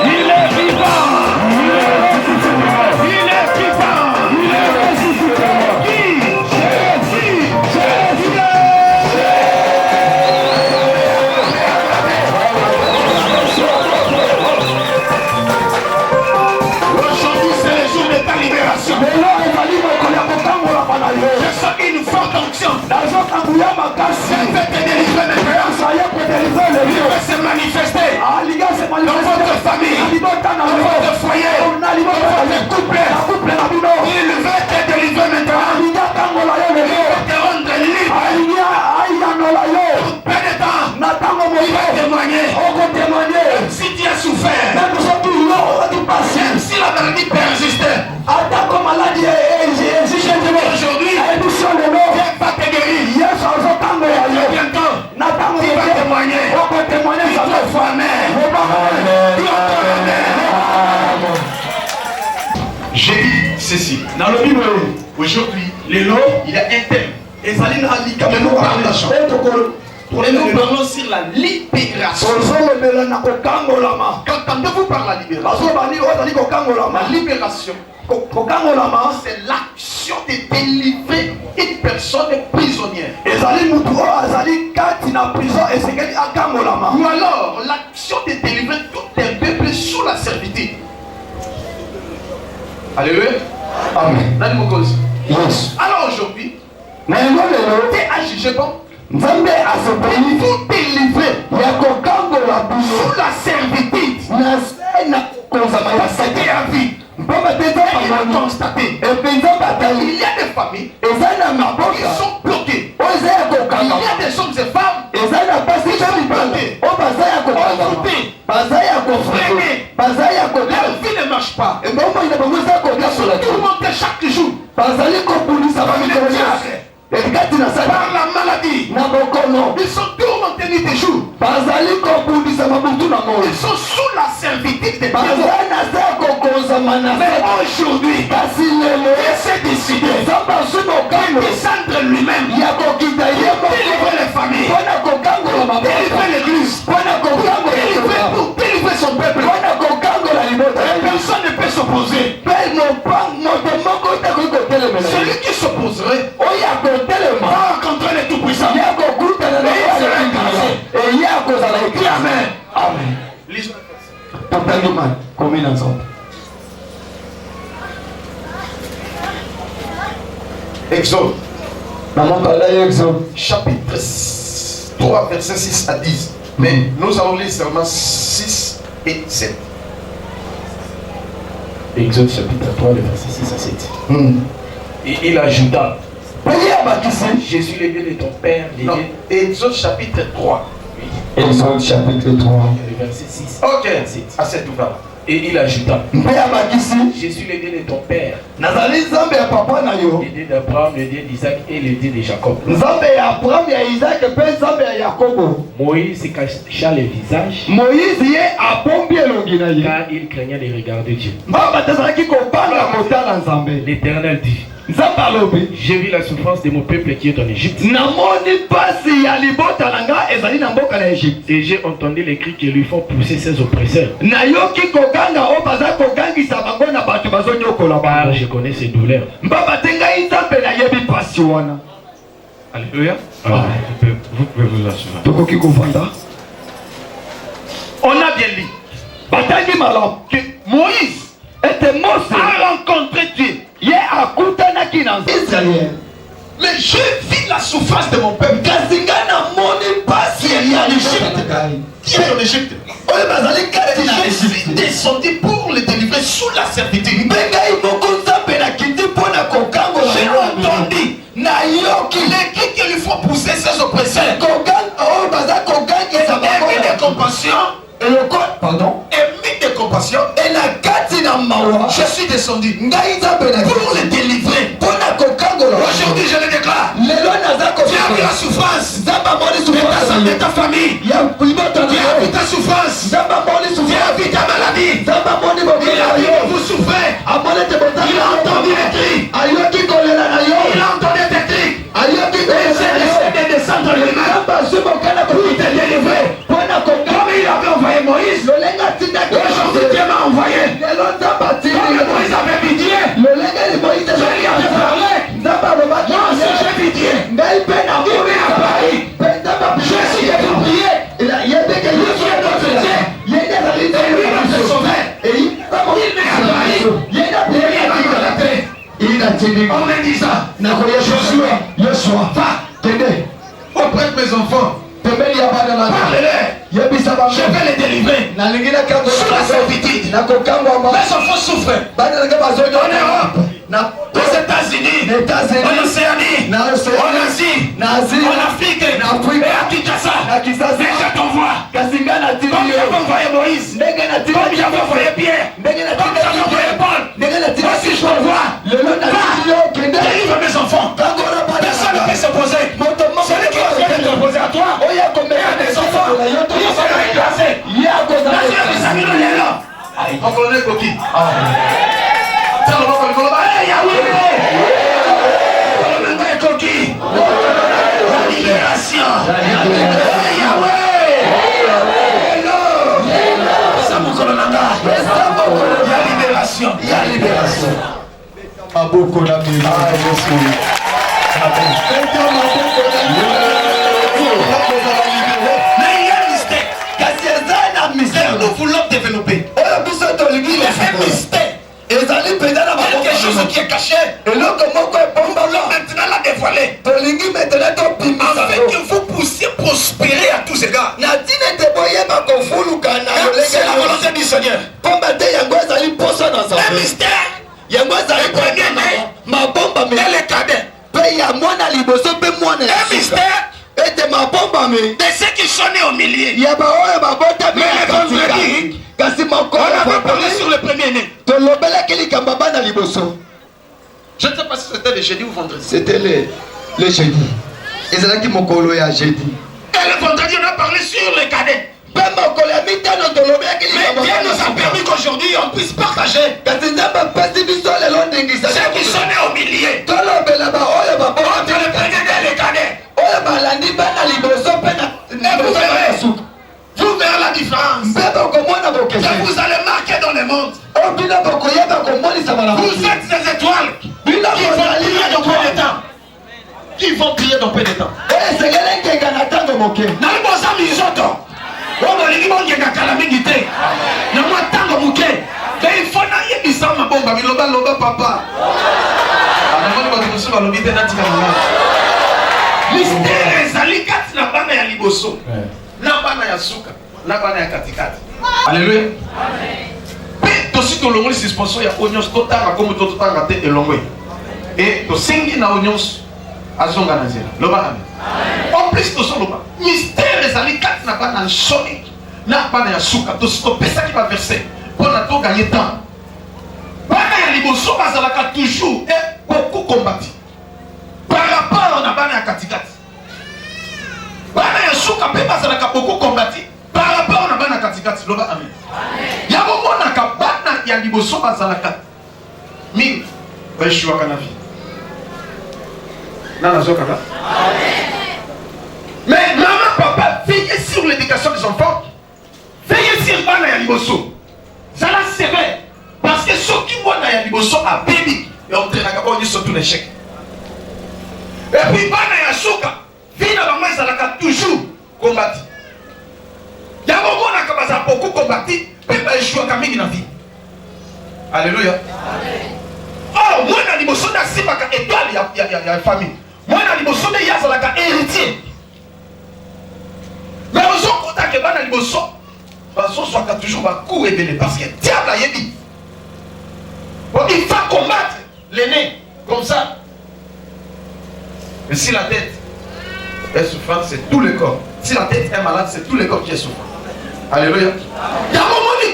Il est vivant. Il est vivant. Il est ressuscité. Aujourd'hui c'est le jour de ta libération. Je sens une forte onction. Je vais te délivrer maintenant. Il va se manifester dans votre famille, dans votre foyer, dans votre couple. Il va te délivrer maintenant. Il va te rendre libre. Peu de temps, il va témoigner. Si tu as souffert, même si la maladie persiste, aujourd'hui, Dieu va te guérir. Bientôt, il va témoigner. Une fois mère. J'ai dit ceci. Dans le Bible, aujourd'hui, il y a un thème. Et nous parlons sur la libération. Qu'entendez-vous par la libération? La libération, c'est l'action de délivrer une personne prisonnière. Ou alors l'action de délivrer tout un peuple sous la servitude. Alléluia. Amen. Yes. Alors aujourd'hui, tu es à juger bon. Vous délivrer sous la servitude. C'était à vie. Il a constaté. Il y a des familles qui sont bloquées. Il y a des hommes et femmes qui sont bloqués. Leur vie ne marche pas. Ils sont tourmentés chaque jour. Par la maladie. Ils sont tourmentés nuit et jour. Ils sont sous la servitude de Dieu. Mais aujourd'hui, il s'est décidé de descendre lui-même. Délivrer les familles. Délivrer l'église. Délivrer son peuple. Personne ne peut s'opposer. Celui qui s'opposerait va rencontrer les tout-puissants. Amen. Amen. Combien ensemble? Exode. Chapitre 3, versets 6 à 10. Mais nous allons lire seulement 6 et 7. Exode chapitre 3, le verset 6 à 7. Et il ajouta, je suis le Dieu de ton père. Exode chapitre 3. Oui. Exode chapitre 3. Le verset 6 ok. à 7. Et il ajouta, je suis le Dieu de ton père, le Dieu d'Abraham, le Dieu d'Isaac et le Dieu de Jacob. Moïse se cacha le visage car il craignait de regarder Dieu. L'Éternel dit, j'ai vu la souffrance de mon peuple qui est en Égypte. Et j'ai entendu les cris qui lui font pousser ses oppresseurs. Car je connais ses douleurs. Alléluia. Vous pouvez vous asseoir. On a bien lu que Moïse a rencontré Dieu. Mais je vis la souffrance de mon peuple. Qui est en Égypte. Je suis descendu pour le délivrer sous la servitude. J'ai entendu les cris qui lui font pousser ses oppresseurs. Et de compassion. Émis de compassion. Je suis descendu pour le délivrer. Aujourd'hui je le déclare. Tu as vu la souffrance de ta famille. Tu as vu ta souffrance. Tu as vu ta maladie. Il a vu que vous souffrez. Il a Aujourd'hui Dieu m'a envoyé. Comme Moïse avait dit Dieu. Je lui avais parlé. Moi aussi j'ai vu Dieu. Il m'est apparu. Je suis dépassé. Lui qui est notre Dieu. Et lui notre sauveur. Il m'est apparu. Il a dit, on me dit ça. Joshua, va, tenez, auprès de mes enfants, parlez-les. Je vais les délivrer. Sous la servitude. Mes enfants souffrent. En Europe, aux États-Unis, en Océanie, en Asie, en Afrique, et à Kinshasa. Mais je t'envoie. Comme j'avais envoyé Moïse, comme j'avais envoyé Pierre, comme j'avais envoyé Paul, moi aussi je t'envoie. Délivre mes enfants. Personne ne peut s'opposer. Celui qui va s'opposer à toi et à tes enfants, il sera écrasé. On connaît Koki. La libération. La libération. Mais il y a un mystère. Nous voulons développer. Un mystère. Quelque chose qui est caché. Nous voulons maintenant la dévoiler. Afin que vous puissiez prospérer à tous égards. C'est la volonté du Seigneur. Un mystère. Le premier-né et le cadet. Un mystère de ceux qui sont nés au milieu. Mais le vendredi, on avait parlé sur le premier-né. Je ne sais pas si c'était le jeudi ou vendredi. C'était le jeudi. Et c'est là qui m'ont collé à jeudi. Et le vendredi, on a parlé sur le cadet. Mais Dieu nous a permis qu'aujourd'hui on puisse partager ceux qui sont nés au milieu. Entre le premier et le cadet. Vous verrez la différence. Et vous allez marquer dans le monde. Vous êtes des étoiles qui vont briller dans peu de temps. Il faut papa. Mystère ezali kati na bana ya liboso na bana ya suka na bana ya katikati. Alléluia. Pe tosi tolongoli suspension ya onyos totanga comme totanga te elongwe. Et tosengi na onyos azonga na nzela. Loba amen. En plus toso loba. Mystère ezali kati na bana nsoni na bana ya suka tosi topesa ki ba verset pour na to gagner temps. Bana ya liboso bazalaka toujours et beaucoup combattu. Par rapport à bana ya katikati. Bana ya suka pe bazalaka beaucoup combattu par rapport à bana katikati. Loba amen. Ya bomona ka bana ya liboso bazalaka mingi baishiwa kana vie. Nana zoka là. Mais maman, papa, veillez sur l'éducation des enfants. Veillez sur bana ya liboso. Ça la sévère. Parce que ceux qui voient na ya liboso a baby et on traîne à bon ils sont tous l'échec. Et puis bana ya suka, vie na bango ezalaka toujours combattu. Ya bongo na kabaza beaucoup combattu, pe ba échoué ka mingi na vie. Alléluia. Amen. Oh, moi na liboso na sibaka étoile ya famille. Moi na liboso de yazalaka héritier. Mais aux autres côtés que bana liboso, baso soit toujours ba coup ébélé parce que diable a yebi. Bon, il faut combattre l'aîné comme ça. Mais si la tête est souffrante, c'est tout le corps. Si la tête est malade, c'est tout le corps qui est souffrant. Alléluia. Il y a un moment où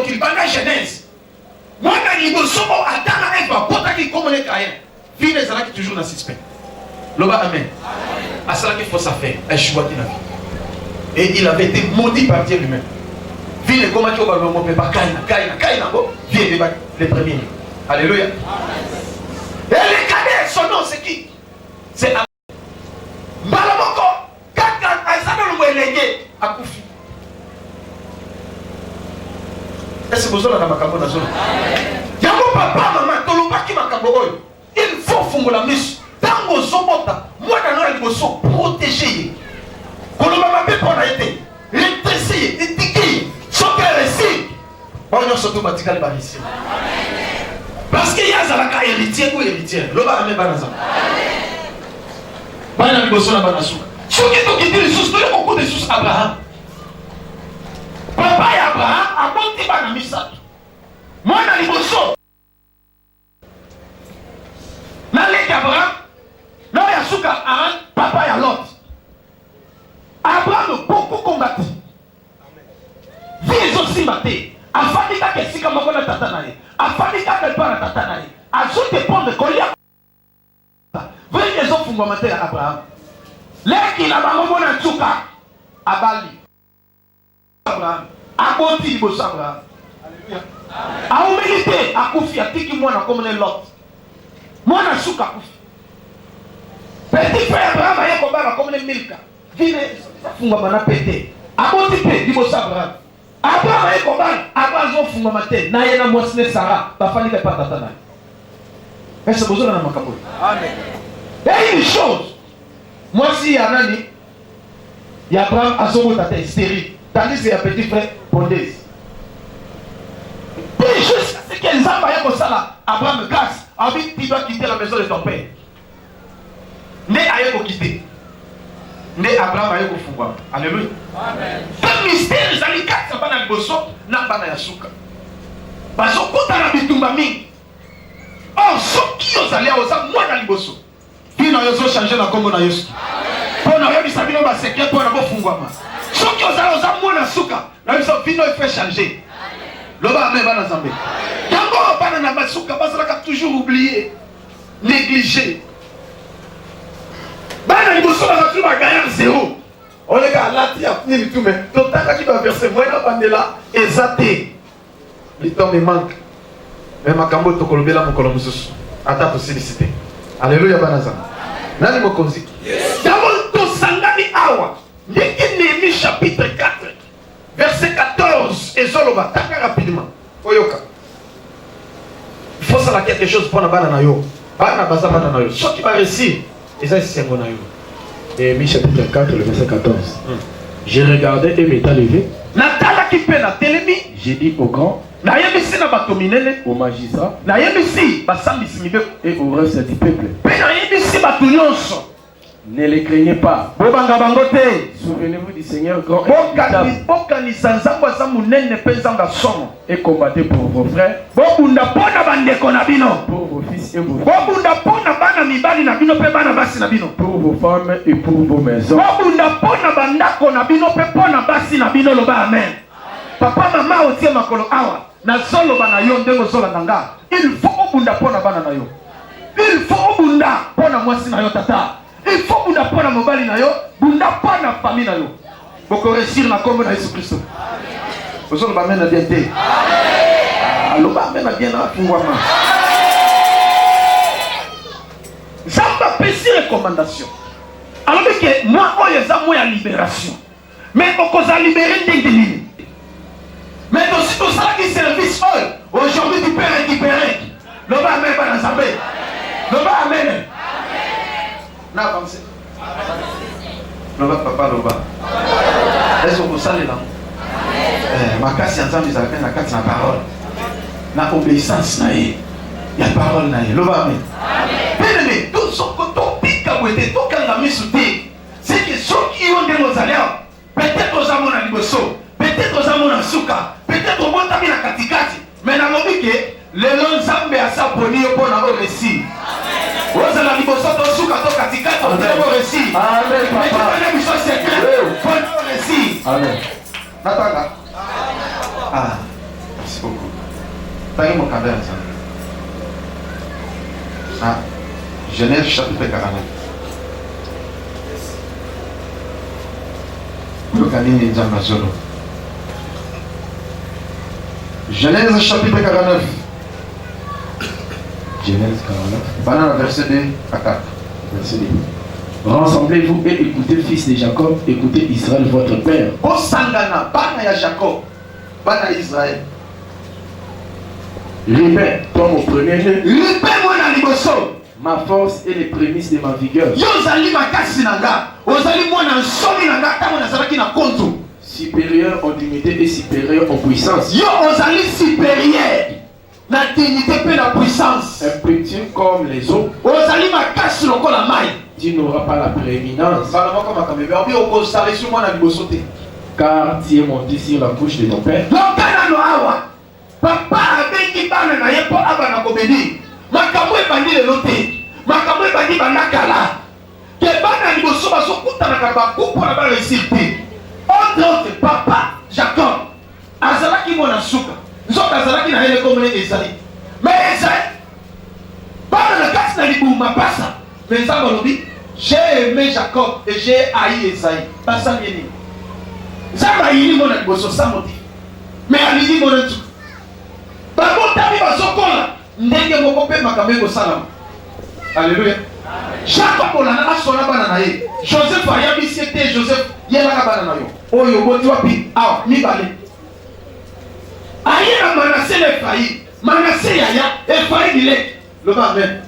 il parle de jeunesse. Moi, quand il me sauve, attends, il va pas qu'il comme les cahiers. Vie les gens qui toujours dans suspect. Loba amen. À cela qu'il faut ça faire. Et il avait été maudit par Dieu lui-même. Vie les comment tu vas me montrer pas Kaina, vie les premiers. Alléluia. Et les cadets, son nom c'est qui? C'est Malamoko. Quand Aïsana le légué à Koufi. Est-ce que vous avez un zone? Yango papa, maman, tolobaki makambo oyo. Il faut fungola misu. Tango zobota, moi dans la liboso protéger. Koloma mabe pona été. Rétrécir, étiquer, choquer récit. Bon, on surtout matikali ba ici. Parce qu'il y a zalaka héritier ou héritière. Loba ame banaza. Bana liboso na banasu. Choquer to quitter les sources, il beaucoup de sources Abraham. Papa ya Abraham a monté bana misa. Moi na liboso. Na leki Abraham, na ya suka Aran, papa ya Lot. Abraham beaucoup combattu. Vie aussi maté. Afadika kesika moko na tata na ye. Afadika kelpa na tata na ye. Azo dépendre kolia. Venez les autres maté à Abraham. Leki la bango na tsuka. Abali. Abraham. Aboti liboso Abraham. Alléluia. A humilité akufi atiki mwana comme les Lot. Mwana suka akufi. Petit frère Abraham aye kobala comme les Milka. Vine funga mana pété. Aboti pe liboso Abraham. Abraham aye kobala, Abraham zo funga maté. Na ye na mwasne Sarah, ba fani ke patata na. Est-ce que vous avez un macabre? Amen. Il y a une chose. Moi si Anani, il y a Abraham Azobo Tate stérile. Tandis qu'il y a petit frère Pondès. Puis juste ce qu'ils ont fait comme ça là, Abraham casse. Envie tu dois quitter la maison de ton père. Né aye ko quitter. Né Abraham aye ko fungwa. Alléluia. Amen. Ce mystère zali katsa bana liboso na bana ya suka. Bazo kota na bitumba mingi. Oh, soki ozali oza mwana liboso. Bino yozo changer na kombo na Yesu. Amen. Pona yo bisabino ba secret pona bo fungwama. Soki ozali oza mwana suka, na biso bino il fait changer. Loba amen bana zambe. Yango bana na basuka bazalaka toujours oublié, négligé. Bana liboso na tu ba gagner zéro. On les gars là ti a fini tout mais totaka ki ba verser moyen bandela ezaté. Le temps me manque. Mais makambo tokolobela mokolo mususu ata possibilité. Alléluia banaza. Nani mokonzi? D'abord to sangani awa. Ndiki Néhémie chapitre 4 verset 14 et zoloba taka rapidement. Oyoka. Il faut savoir quelque chose pour na bana na yo. Bana baza bana na yo. Ce qui va réussir, eza sengo na yo. Néhémie chapitre 4 le verset 14. J'ai regardé et m'étant levé. Natala ki pe na telemi, J'ai dit au grand, au magistrat et au reste du peuple, ne les craignez pas. Souvenez-vous du Seigneur grand et combattez pour vos frères, pour vos fils et vos filles, pour vos femmes et pour vos maisons. Papa, maman, otie makolo awa. Na solo bana yo ndengo sola nanga. Il faut obunda pona bana na yo. Il faut obunda pona mwasi na yo tata. Il faut obunda pona mobali na yo. Bunda pona famille na yo. Boko réussir na kombo na Yesu Christo. Amen. Bozolo ba mena bien te. Amen. Alo ba mena bien na fungwama. Zamba pesi recommandation. Alors que moi oyo za moya libération. Mais okoza libérer ndengeli. Mais aussi tout ça qui service aujourd'hui tu peux récupérer. Loba amen bana zambe. Loba amen. Na avancez. Loba papa loba. Est-ce que vous savez là? Makasi ensemble ils appellent la carte na parole. Na obéissance na y. Ya parole na y. Loba amen. Amen. Mais tout ce que tu piques à boiter, tout quand la mise sous thé, c'est que ceux qui ont des mozaliens, peut-être aux amours à liboso, peut-être aux amours à souka. Peut-être au bon tabi na katikati, mais na mobike le long zambe asaponi pour na au récit. Oza la liboso to suka to katikati on au récit. Amen papa. Mais tu connais biso secret pour au récit. Amen. Natanga. Ah. Merci beaucoup. Tangi mon cadeau ça. Ah. Genèse chapitre 49. Le canini nzamazolo. Genèse chapitre 49. Genèse 49. Banana verset 2 à 4. Verset 2. Rassemblez-vous et écoutez, fils de Jacob, écoutez Israël, votre père. Osangana, bana ya Jacob, bana Israël. Rubin, toi mon premier-né. Rubin moi na liboso. Ma force et les prémices de ma vigueur. Yo ozali makasi nanga. Ozali moi na nsomi nanga tango nazalaki na konto. Supérieur en dignité et supérieur en puissance. Yo ozali supérieur na dignité pe na puissance. Impétueux comme les eaux. Ozali makasi lokola mai. Tu n'auras pas la prééminence. Car tu es monté sur la couche de ton père. Papa abengi bana na ye po abana kobedi. Makambo ebandi lelo te. Makambo ebandi banakala. Ke bana liboso bazokutana na bakupo na bana esite. Entre autres, papa Jacob azalaki mwana suka. Nzoka azalaki na ele komene Esaïe. Mais Esaïe bana na kati na libuma pasa. Mais ça balobi, j'ai aimé Jacob et j'ai haï Esaïe. Pasa yeni. Zamba yini mwana liboso sa motif. Mais alini mwana tu. Babotami bazokola ndenge moko pe makambe ko salama. Alléluia. Jacob olana na sona bana na ye. Joseph ayabi c'était Joseph yelaka bana na yo. Oyo boti wapi? Ah, mi bale. Aye na Manassé le failli. Manassé yaya e failli dilek. Le amen.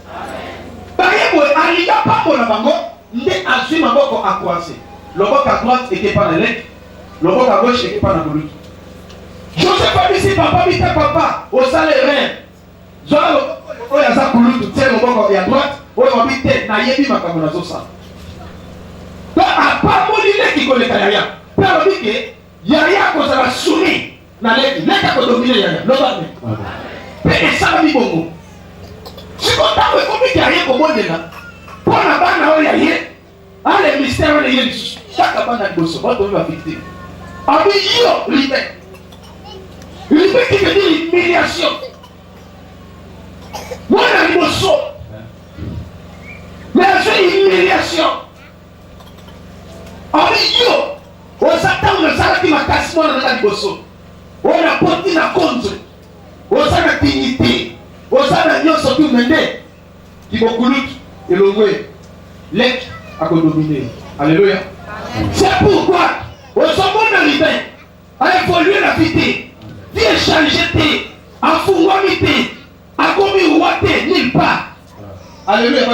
Baye boy aliga pambo na bango nde azui maboko akwase. Loboko à droite était pas na lek. Loboko à gauche était pas na bulu. Joseph a dit si papa bita papa au salaire. Zola loboko oya za kulutu tie loboko ya droite oyo wabite na yebi makambo na zosa. Ba apamoli leki koleka yaya. Pa lobike yaya ko za suni na leki leka ko dominer yaya. Lobame. Pe esala mi bongo. Siko tawe komiki yaya ko bondela. Pona bana oya ye. Ale mystère de yé. Chaque bana bosso va tomber la victime. Abi yo libe. Libe qui veut dire humiliation. Moi la bosso. Mais c'est humiliation. Abi yo. O satan na sala ki makasi mona na bosso. O na poti na contre. O sa na dignité. O sa na nyoso tu mende. Ki bokulut elongwe. Lek à dominer. Alléluia. C'est pourquoi au monde libin a évolué la vie, vie est changée, a fouamité, a commis roité, nulle part. Alléluia.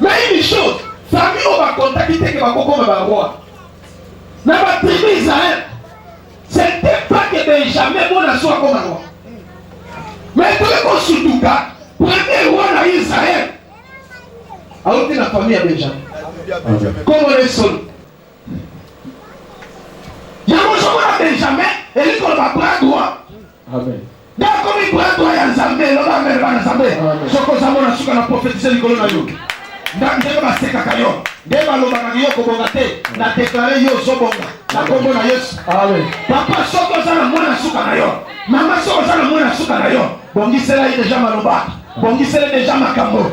Mais une chose, famille on va contacter que va comme va roi. N'a pas tribu Israël. C'était pas que Benjamin bon à soi comme roi. Mais tout le monde surtout cas, premier roi d'Israël. Alors que la famille a Benjamin. Comme on est seul. Il y a un Benjamin et il va prendre droit. Amen. D'accord, il prend droit à Zambé, l'homme a mis à Zambé. Ce que ça m'a dit, on a prophétisé le colonel. Ndenge baseka yo ndenge balobaka yo kobonga te na déclarer yo zobonga na kombo na Yesu. Amen. Papa soko za na mwana suka na yo mama soko za na mwana suka na yo bongisela yi déjà maloba bongisela déjà makambo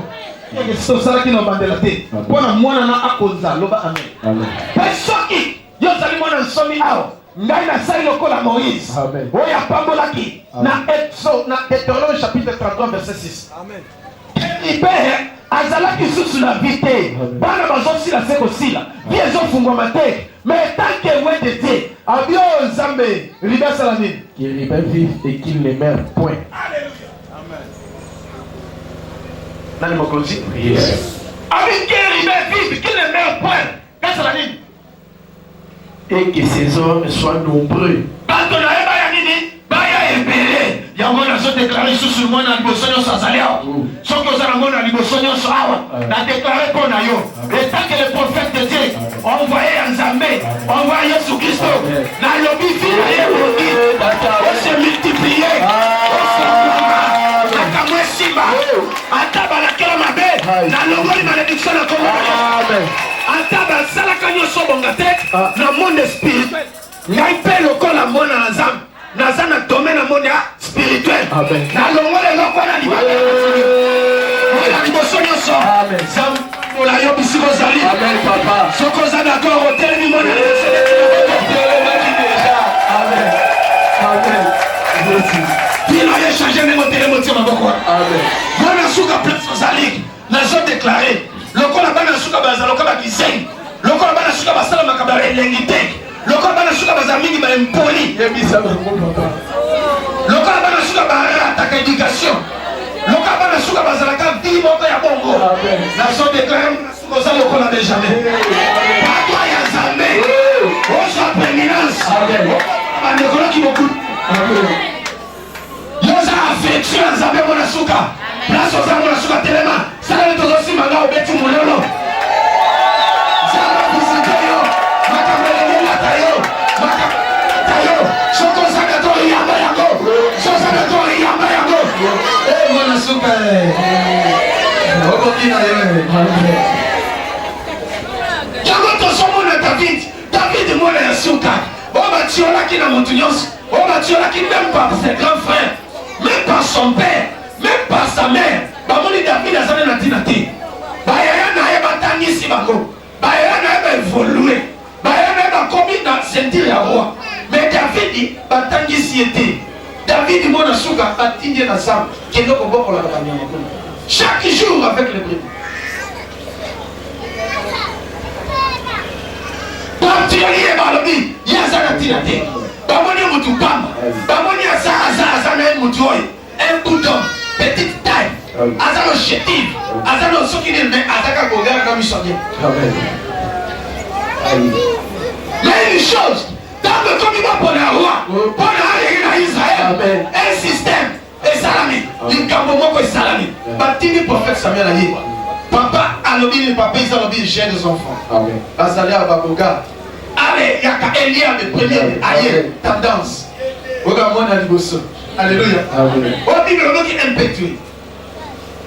so sala ki no bandela te pona mwana na akonza loba amen. Pesoki yo zali mwana nsomi awo ngai na sai lokola Moïse oya pambolaki na Exode na Deutéronome chapitre 33 verset 6. Amen. Libère azalaki susu na vite bana bazosila se kosila vie ezofungwama te mais tant que wende te abio nzambe libère sala nini qu'il libère vive et qu'il ne meurt point. Alléluia. Amen. Nani mokonzi? Yes. Avec qu'il libère vive qu'il ne meurt point. Qu'est-ce que ça dit? Et que ces hommes soient nombreux. Quand on a un nini baya ebele yango nazo déclarer susu mwana liboso nyonso azali awa soki oza nango na liboso nyonso awa na déclarer mpo na yo et tant que le prophète de Dieu envoyé ya Nzambe envoyé Yesu Christo nalobi vi na ye bongi ose multiplier nakambo esimba ata balakela mabe nalongoli malédiction na kombo ata basalaka nyonso bonga te na monde spirituel ngai mpe lokola mwana na Nzambe naza na domaine monde spirituel na longole loko na libala na liboso nyonso zambola yo bisiko zali soko oza d'accord otelemi mona bino ye change ndenge otelemi otie maboko bana suka place ozali nazo déclare lokola bana suka baza lokola bakisei lokola bana suka basala makaba elengi te lokola bana suka baza mingi ba impoli lokola bana suka bara éducation. Le cabane a souka bazalaka vie moko ya bongo. La zone de clair, nous allons qu'on a déjà jamais. Pas toi ya jamais. Oh sa prééminence. Amen. Amen. Qui beaucoup. Yosa affection nzambe mona souka. Place aux âmes mona souka tellement. Ça va être aussi manga au betu mololo. Ça va visiter yo. Makamele la tayo. Tayo. Soko sagato yamba yango. Soko sagato yamba yango. Eh mona souka. Okokina yo. Yango to somo na David. David mona ya souka. On va tuer la qui n'a mon tunyos. On va tuer la qui même pas ses grands frères. Même pas son père, même pas sa mère. Bamoni David a zane na tinati. Bayaya na eba tangisi bango. Bayaya na eba évolué. Bayaya na eba commis dans sentir ya roi. Mais David batangisi était. David mona souka batindie na sam. Kendo ko boko la kabanya makolo. Chaque jour avec les brebis. Bamtiye balobi yazana tinati. Bamoni mutu pamba. Bamoni aza na mutu oy. Un coup d'homme, petite taille. Aza no chétif. Aza no soki ne mais azaka gogara comme missionnaire. Amen. Mais une chose, tant que comme il va pour le roi, pour aller en Israël, un système est salami. L'inkambo moko est salami. Batini prophète Samuel a dit, papa alobi le papa ils alobi j'ai des enfants. Amen. Azali ababoga. Allez, yaka Elia le premier aïe tendance. Oga mona liboso. Alléluia. Amen. On dit le mot qui est impétueux.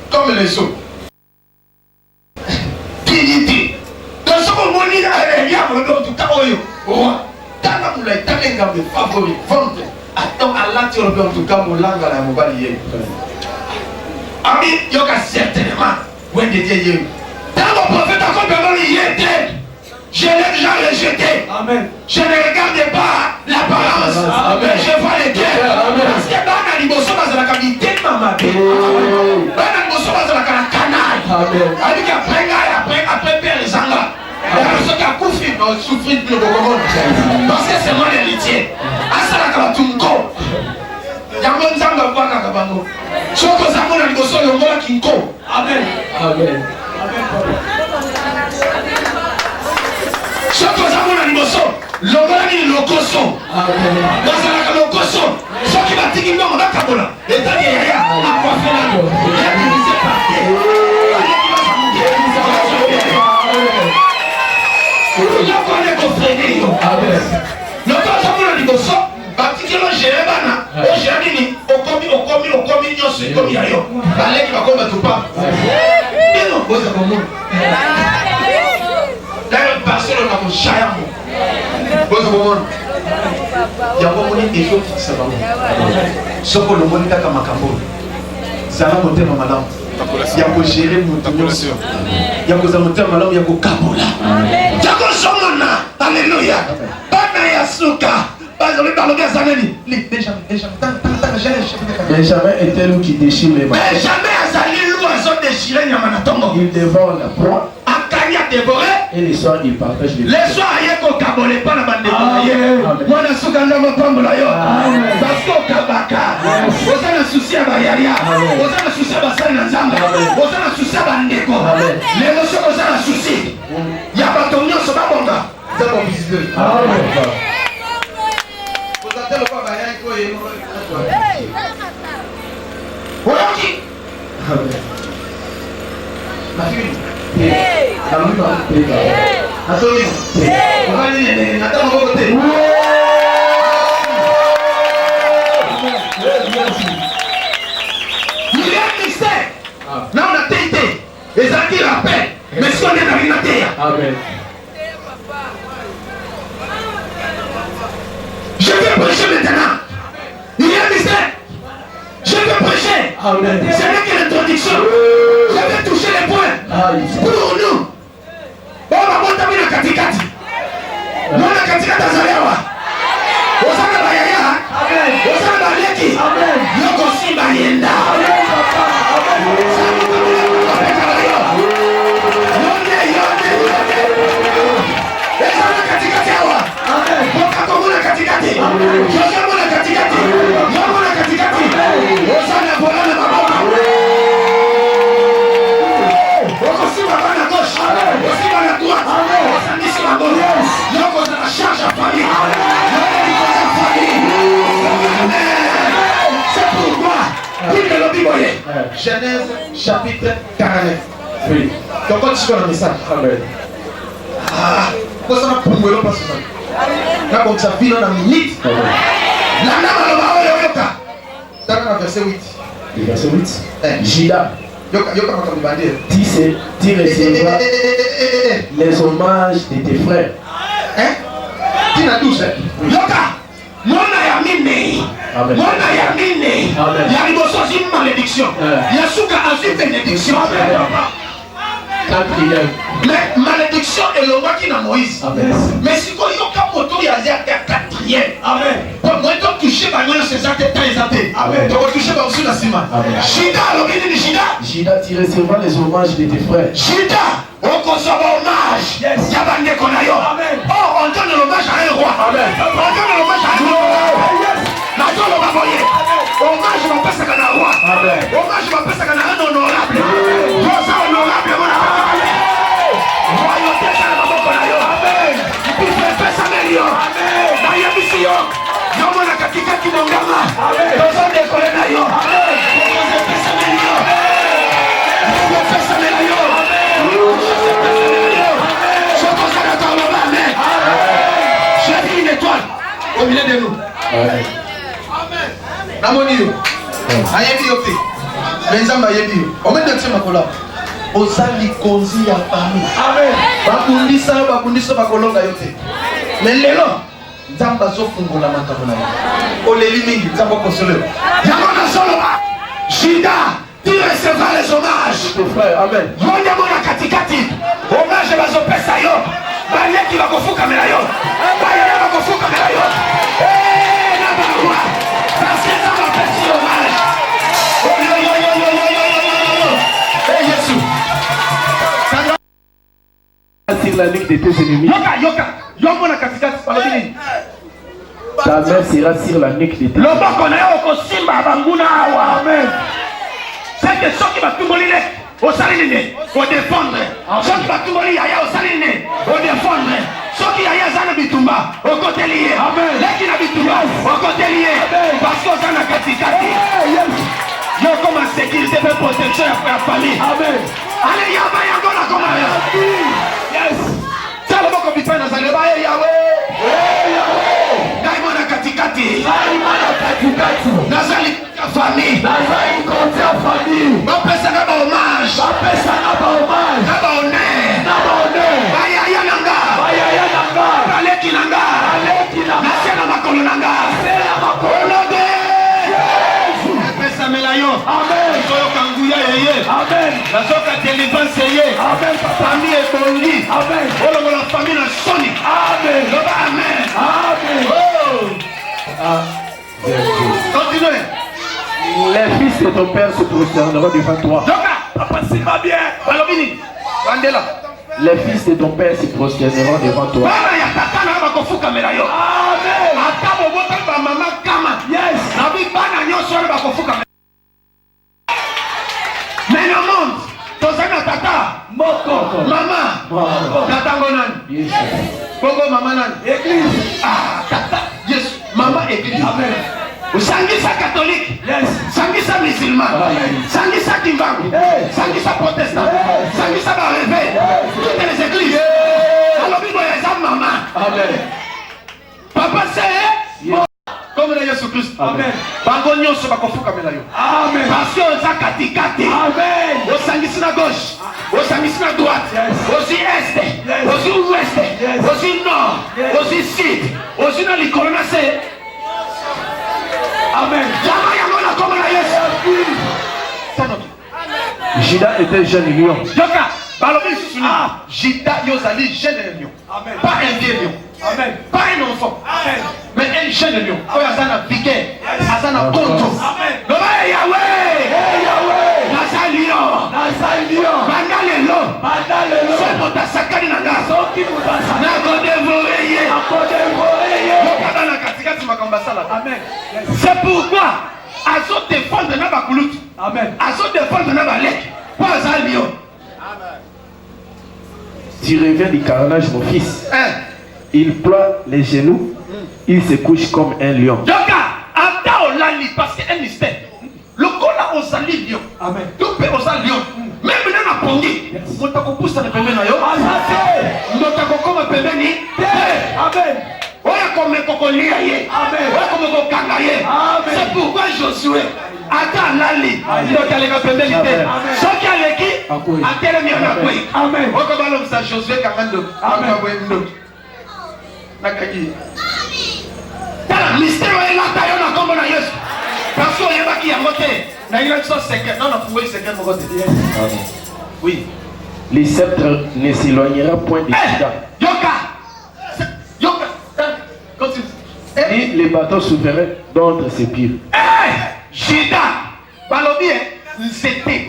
Comme les eaux. Dignité. Dans ce moment, il y a un tout cas, roi. Tana moula, talenga me favori, vente. Attends, Allah, tu en tout cas, mon langue à la mobile. Ami, yoka certainement. Où est Dieu? Dans le prophète, encore devant il était. Je l'ai déjà rejeté. Amen. Je ne regarde pas l'apparence. Mais je vois les cœurs. Parce que Bana Liboso va la qualité de ma mère. Bana Liboso va la canal. Avec après Père et Zanga. Ceux qui ont souffert plus de parce que c'est moi l'héritier. Asala Kabatunko. Yamon Zanga Baka Kabango. Choko Zamona Liboso Yongola Kinko. Amen. Amen. Soko zamona liboso, longolani lokoso. Nazalaka lokoso. Soki batiki ngongo bakabola. Etali yaya akwafela. Yadimise parti. Yoko ne kofrene yo. Loko zamona liboso, batiki lo jerebana. O jerebini, okomi nyoso, okomi yayo. Baleki bakomba tupa. Eno, boza komo. D'ailleurs, Barcelone a mon chayamo. Vous avez il y a un moment où il faut que ça va. Ce que le monde est comme un cambo. Ça va monter dans ma langue. Il y a que gérer mon population. Il y a que ça monter ma langue, il y a que kabola. Il y a que somona. Alléluia. Bana yasuka. Benjamin était loup qui déchire les mains. Benjamin a sali loup à son déchiré Yamanatongo. Il dévore la proie. Akari a dévoré. Et les soirs, il partage les les soirs, il y a qu'au kabole, pas la bande de moi, je suis dans mon pambola. Parce qu'au kabaka, vous avez un souci à Bayaria, vous avez un souci à Bassan Nazamba, vous avez un souci à Bandeko. L'émotion, vous avez un souci. Il y a pas ton nom, c'est pas bon gars. C'est bon visible. Vous avez le pas Bayaria, il faut y ma fille. La main dans le pays. Attendez. On va aller. Attends, on va voter. Il y a un mystère. Là, on a tété. Et ça qui rappelle. Mais si on est dans la terre. Amen. Je vais prêcher maintenant. Il y a un mystère. Je vais prêcher. Amen. Ce n'est que l'introduction. Je vais toucher les points. Pour nous. On va monter à katikati. On a katikati azalewa. Osana bayaya. Amen. Osana baleki. Amen. Yoko simba yenda. Amen. Esana katikati hawa. Amen. Boka komuna katikati. Josa muna katikati. Yomuna katikati. Osana Genèse chapitre 49. Oui. Donc quand tu fais le message. Amen. Ah, pourquoi ça m'a prouvé pas ça? Là comme ça vit dans la minute. La dans verset 8. Verset 8. Judas. Tu recevras les hommages de tes frères. Hein? Tu n'as 12. Yoka! Mona ya mine. Amen. Mona ya mine. Amen. Il y a une malédiction. Il y a souka une bénédiction. Mais malédiction est le roi qui n'a Moïse. Amen. Mais si vous avez un il y a quatrième. Amen. Pour moi, tu touches par moi, c'est ça que tu as été. Amen. Tu vas toucher par dessus la ciment. Judas, alors il dit Judas. Judas, tu recevras les hommages de tes frères. Judas, on consomme hommage. Yes. Yabane Konayo. Amen. Oh, on donne l'hommage à un roi. Amen. On donne l'hommage à un roi. Yes. Maintenant, on va voyer. Hommage, on va passer à un roi. Amen. Hommage, on va passer à un honorable. Rosa honorable, mon royauté, ça va beaucoup là. Amen. Il fait faire ça meilleur. Amen. Dans la mission, il y a un katika qui m'en gagne. Amen. Dans un décollé là. Amen. Il fait ça meilleur. Il fait ça meilleur. Amen. Je pense à la table. Amen. J'ai vu une étoile au milieu de nous. Amen. Namonio. Ayebi yote. Benzamba ayebi. On met de ce makola. Ozali konzi ya famille. Amen. Bakundisa bakolonga yote. Mais lelo nzamba zo fungola makambo na yo. Oleli mingi nzamba kosolo. Yamona soloba. Judas, tu recevras les hommages. Tes frères, amen. Monya mona katikati. Hommage bazopesa yo. Baleki bakofuka mela yo. Bayaya bakofuka mela yo. Eh na barua. Parce que ça va faire hommage. Oh yo yo yo yo yo yo yo. Eh Jésus. Sur la nuque de tes ennemis. Yoka, Yoka na katikati palabini. Ta main sera sur la nuque de tes ennemis. Loboko na yo kosimba banguna awa. Amen. C'est que ceux qui va tout molir, au saline, au défendre. Ceux qui va tout molir, yaya au saline, au défendre. Ceux qui yaya zana bitumba, au côté lié. Amen. Les qui na bitumba, au côté lié. Parce que zana katikati. Yo comme en sécurité pour protection après la famille. Amen. Allez, yaba yangona comme yes. Tell them what can be Yahweh. Yahweh. Naimana katikati. Nazali famille. Nazali kontra famille. Bapesa na ba hommage. Bapesa na ba hommage. Na ba honneur. Bayaya nanga. Bayaya nanga. Aleki nanga. Aleki nanga. Nasena makolo nanga. Nasena makolo de. Pesa melayo. Amen. Soyo kanguya yeye. Amen. Nazoka délivrance yeye. Amen. Famille est bondi. Amen. Oh la famille na soni. Amen. Loba amen. Amen. Oh. Continuez. Les fils de ton père se prosterneront devant toi. Papa, c'est pas bien. Balobini. Bandela. Les fils de ton père se prosterneront devant toi. Amen. Yes. Mais le monde, tozana tata, moko, maman, tata ngonan, bongo maman nan, église, tata, yes, maman église, amen. Sangisa catholique, yes. Sangisa musulman, Sangisa kimbangu, Sangisa protestant, Sangisa barévé, toutes les églises. Alors il doit y avoir maman, amen. Papa c'est comme le Jésus Christ. Amen. Bangonyo se bakofuka melayo. Amen. Parce que ça katikati. Amen. Au sangisi na gauche, au sangisi na droite, aussi est, aussi ouest, aussi nord, aussi sud, aussi dans les colonnes. Amen. Yama yama comme la Jésus. Judas était jeune lion. Yoka, balobi susuni. Judas yozali jeune lion. Amen. Pas un vieux lion. Amen. Pas un enfant. Amen. Mais un jeune lion. Oh yazana piqué. Yazana konto. Amen. Loba Yahweh. Yahweh. Nasa lion. Nasa lion. Bandale lo. Bandale lo. C'est mota sakani nanga. Soki mota sakani. Nako dévoré. Nako dévoré. Yoka dans la katikati makambasala. Amen. C'est pourquoi azo défendre na bakulut. Amen. Azo défendre na balek. Pas un lion. Amen. Tu reviens du carnage, mon fils. Il ploie les genoux, il se couche comme un lion. Yoka, ata olali parce que un mystère. Le cola osali lion. Amen. Tout peut aux lion. Même dans la pongi. Motako poussa na pembe na yo. Motako koma pembe ni. Amen. Oya comme kokolia ye. Amen. Oya comme kokanga ye. Amen. C'est pourquoi Josué ata lali. Donc aleka pembe ni te. Soki aleki atele mi na kwe. Amen. Oko balo sa Josué kangando. Amen. Nakaki. Tala mystère est là tayo na kombo na Yesu. Parce que yeba ki yango te. Na ila so secret. Non na pouvoir secret mo côté. Oui. Les sceptres ne s'éloignera point des Juda. Yoka. Continue. Et les bateaux souverains d'entre ses pieds. Juda. Balobi c'était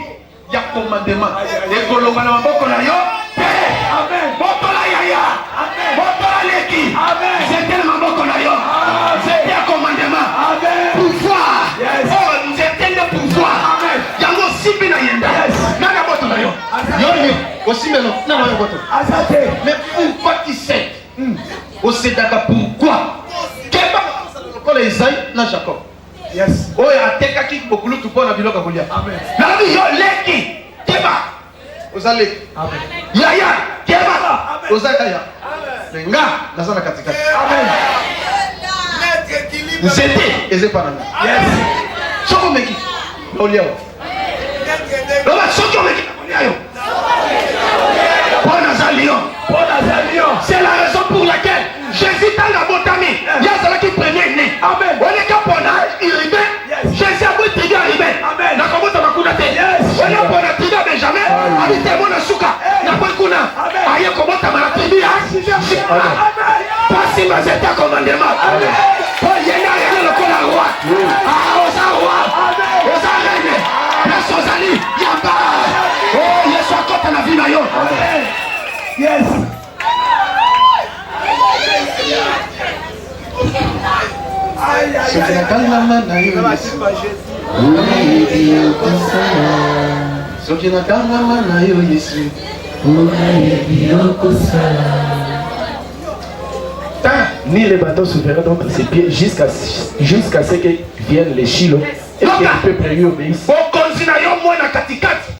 ya commandement. Et kolonga na maboko na yo. Amen. Botola yaya. Amen. Botola leki. Amen. C'était le maboko na yo. C'était un commandement. Amen. Pouvoir. Yes. Oh, c'était le pouvoir. Amen. Yango simbi na yenda. Yes. Nana boto na yo. Yo aussi maintenant. Non yo boto. Azate. Mais pourquoi tu sais? Aussi d'accord pourquoi? Keba ko les Isaïe na Jacob. Yes. Oh ya teka ki bokulu tupo na biloka kolia. Amen. Na bi yo leki. Keba. Ozale. Amen. Yaya. Keba. Ozakaya. Amen. Nga nazana katikati. Amen. C'était Ezepanana. Yes. Soko meki. Oliao. Loba soko meki. Oliao. C'est la raison pour laquelle Jésus dans la botanie, il y a celui qui prenait né. Amen. On est capable d'arriver. Jésus a voulu trier arriver. Amen. Na komo tamakuna te. On est pour la trier Benjamin. Habite mon suka. Na kwa kuna. Aye komo tamara trier. Amen. Passez ma zeta commandement. Amen. Pour yena yena le kola roi. Ah osa roi. Amen. Osa reine. Place aux ali. Yamba. Oh Yesu akota na vie na yo. Amen. Yes. Ni les bateaux souverains d'entre ses pieds jusqu'à ce que viennent les Shiloh et que le peuple lui obéisse. Bokonzi na yo mwana katikati.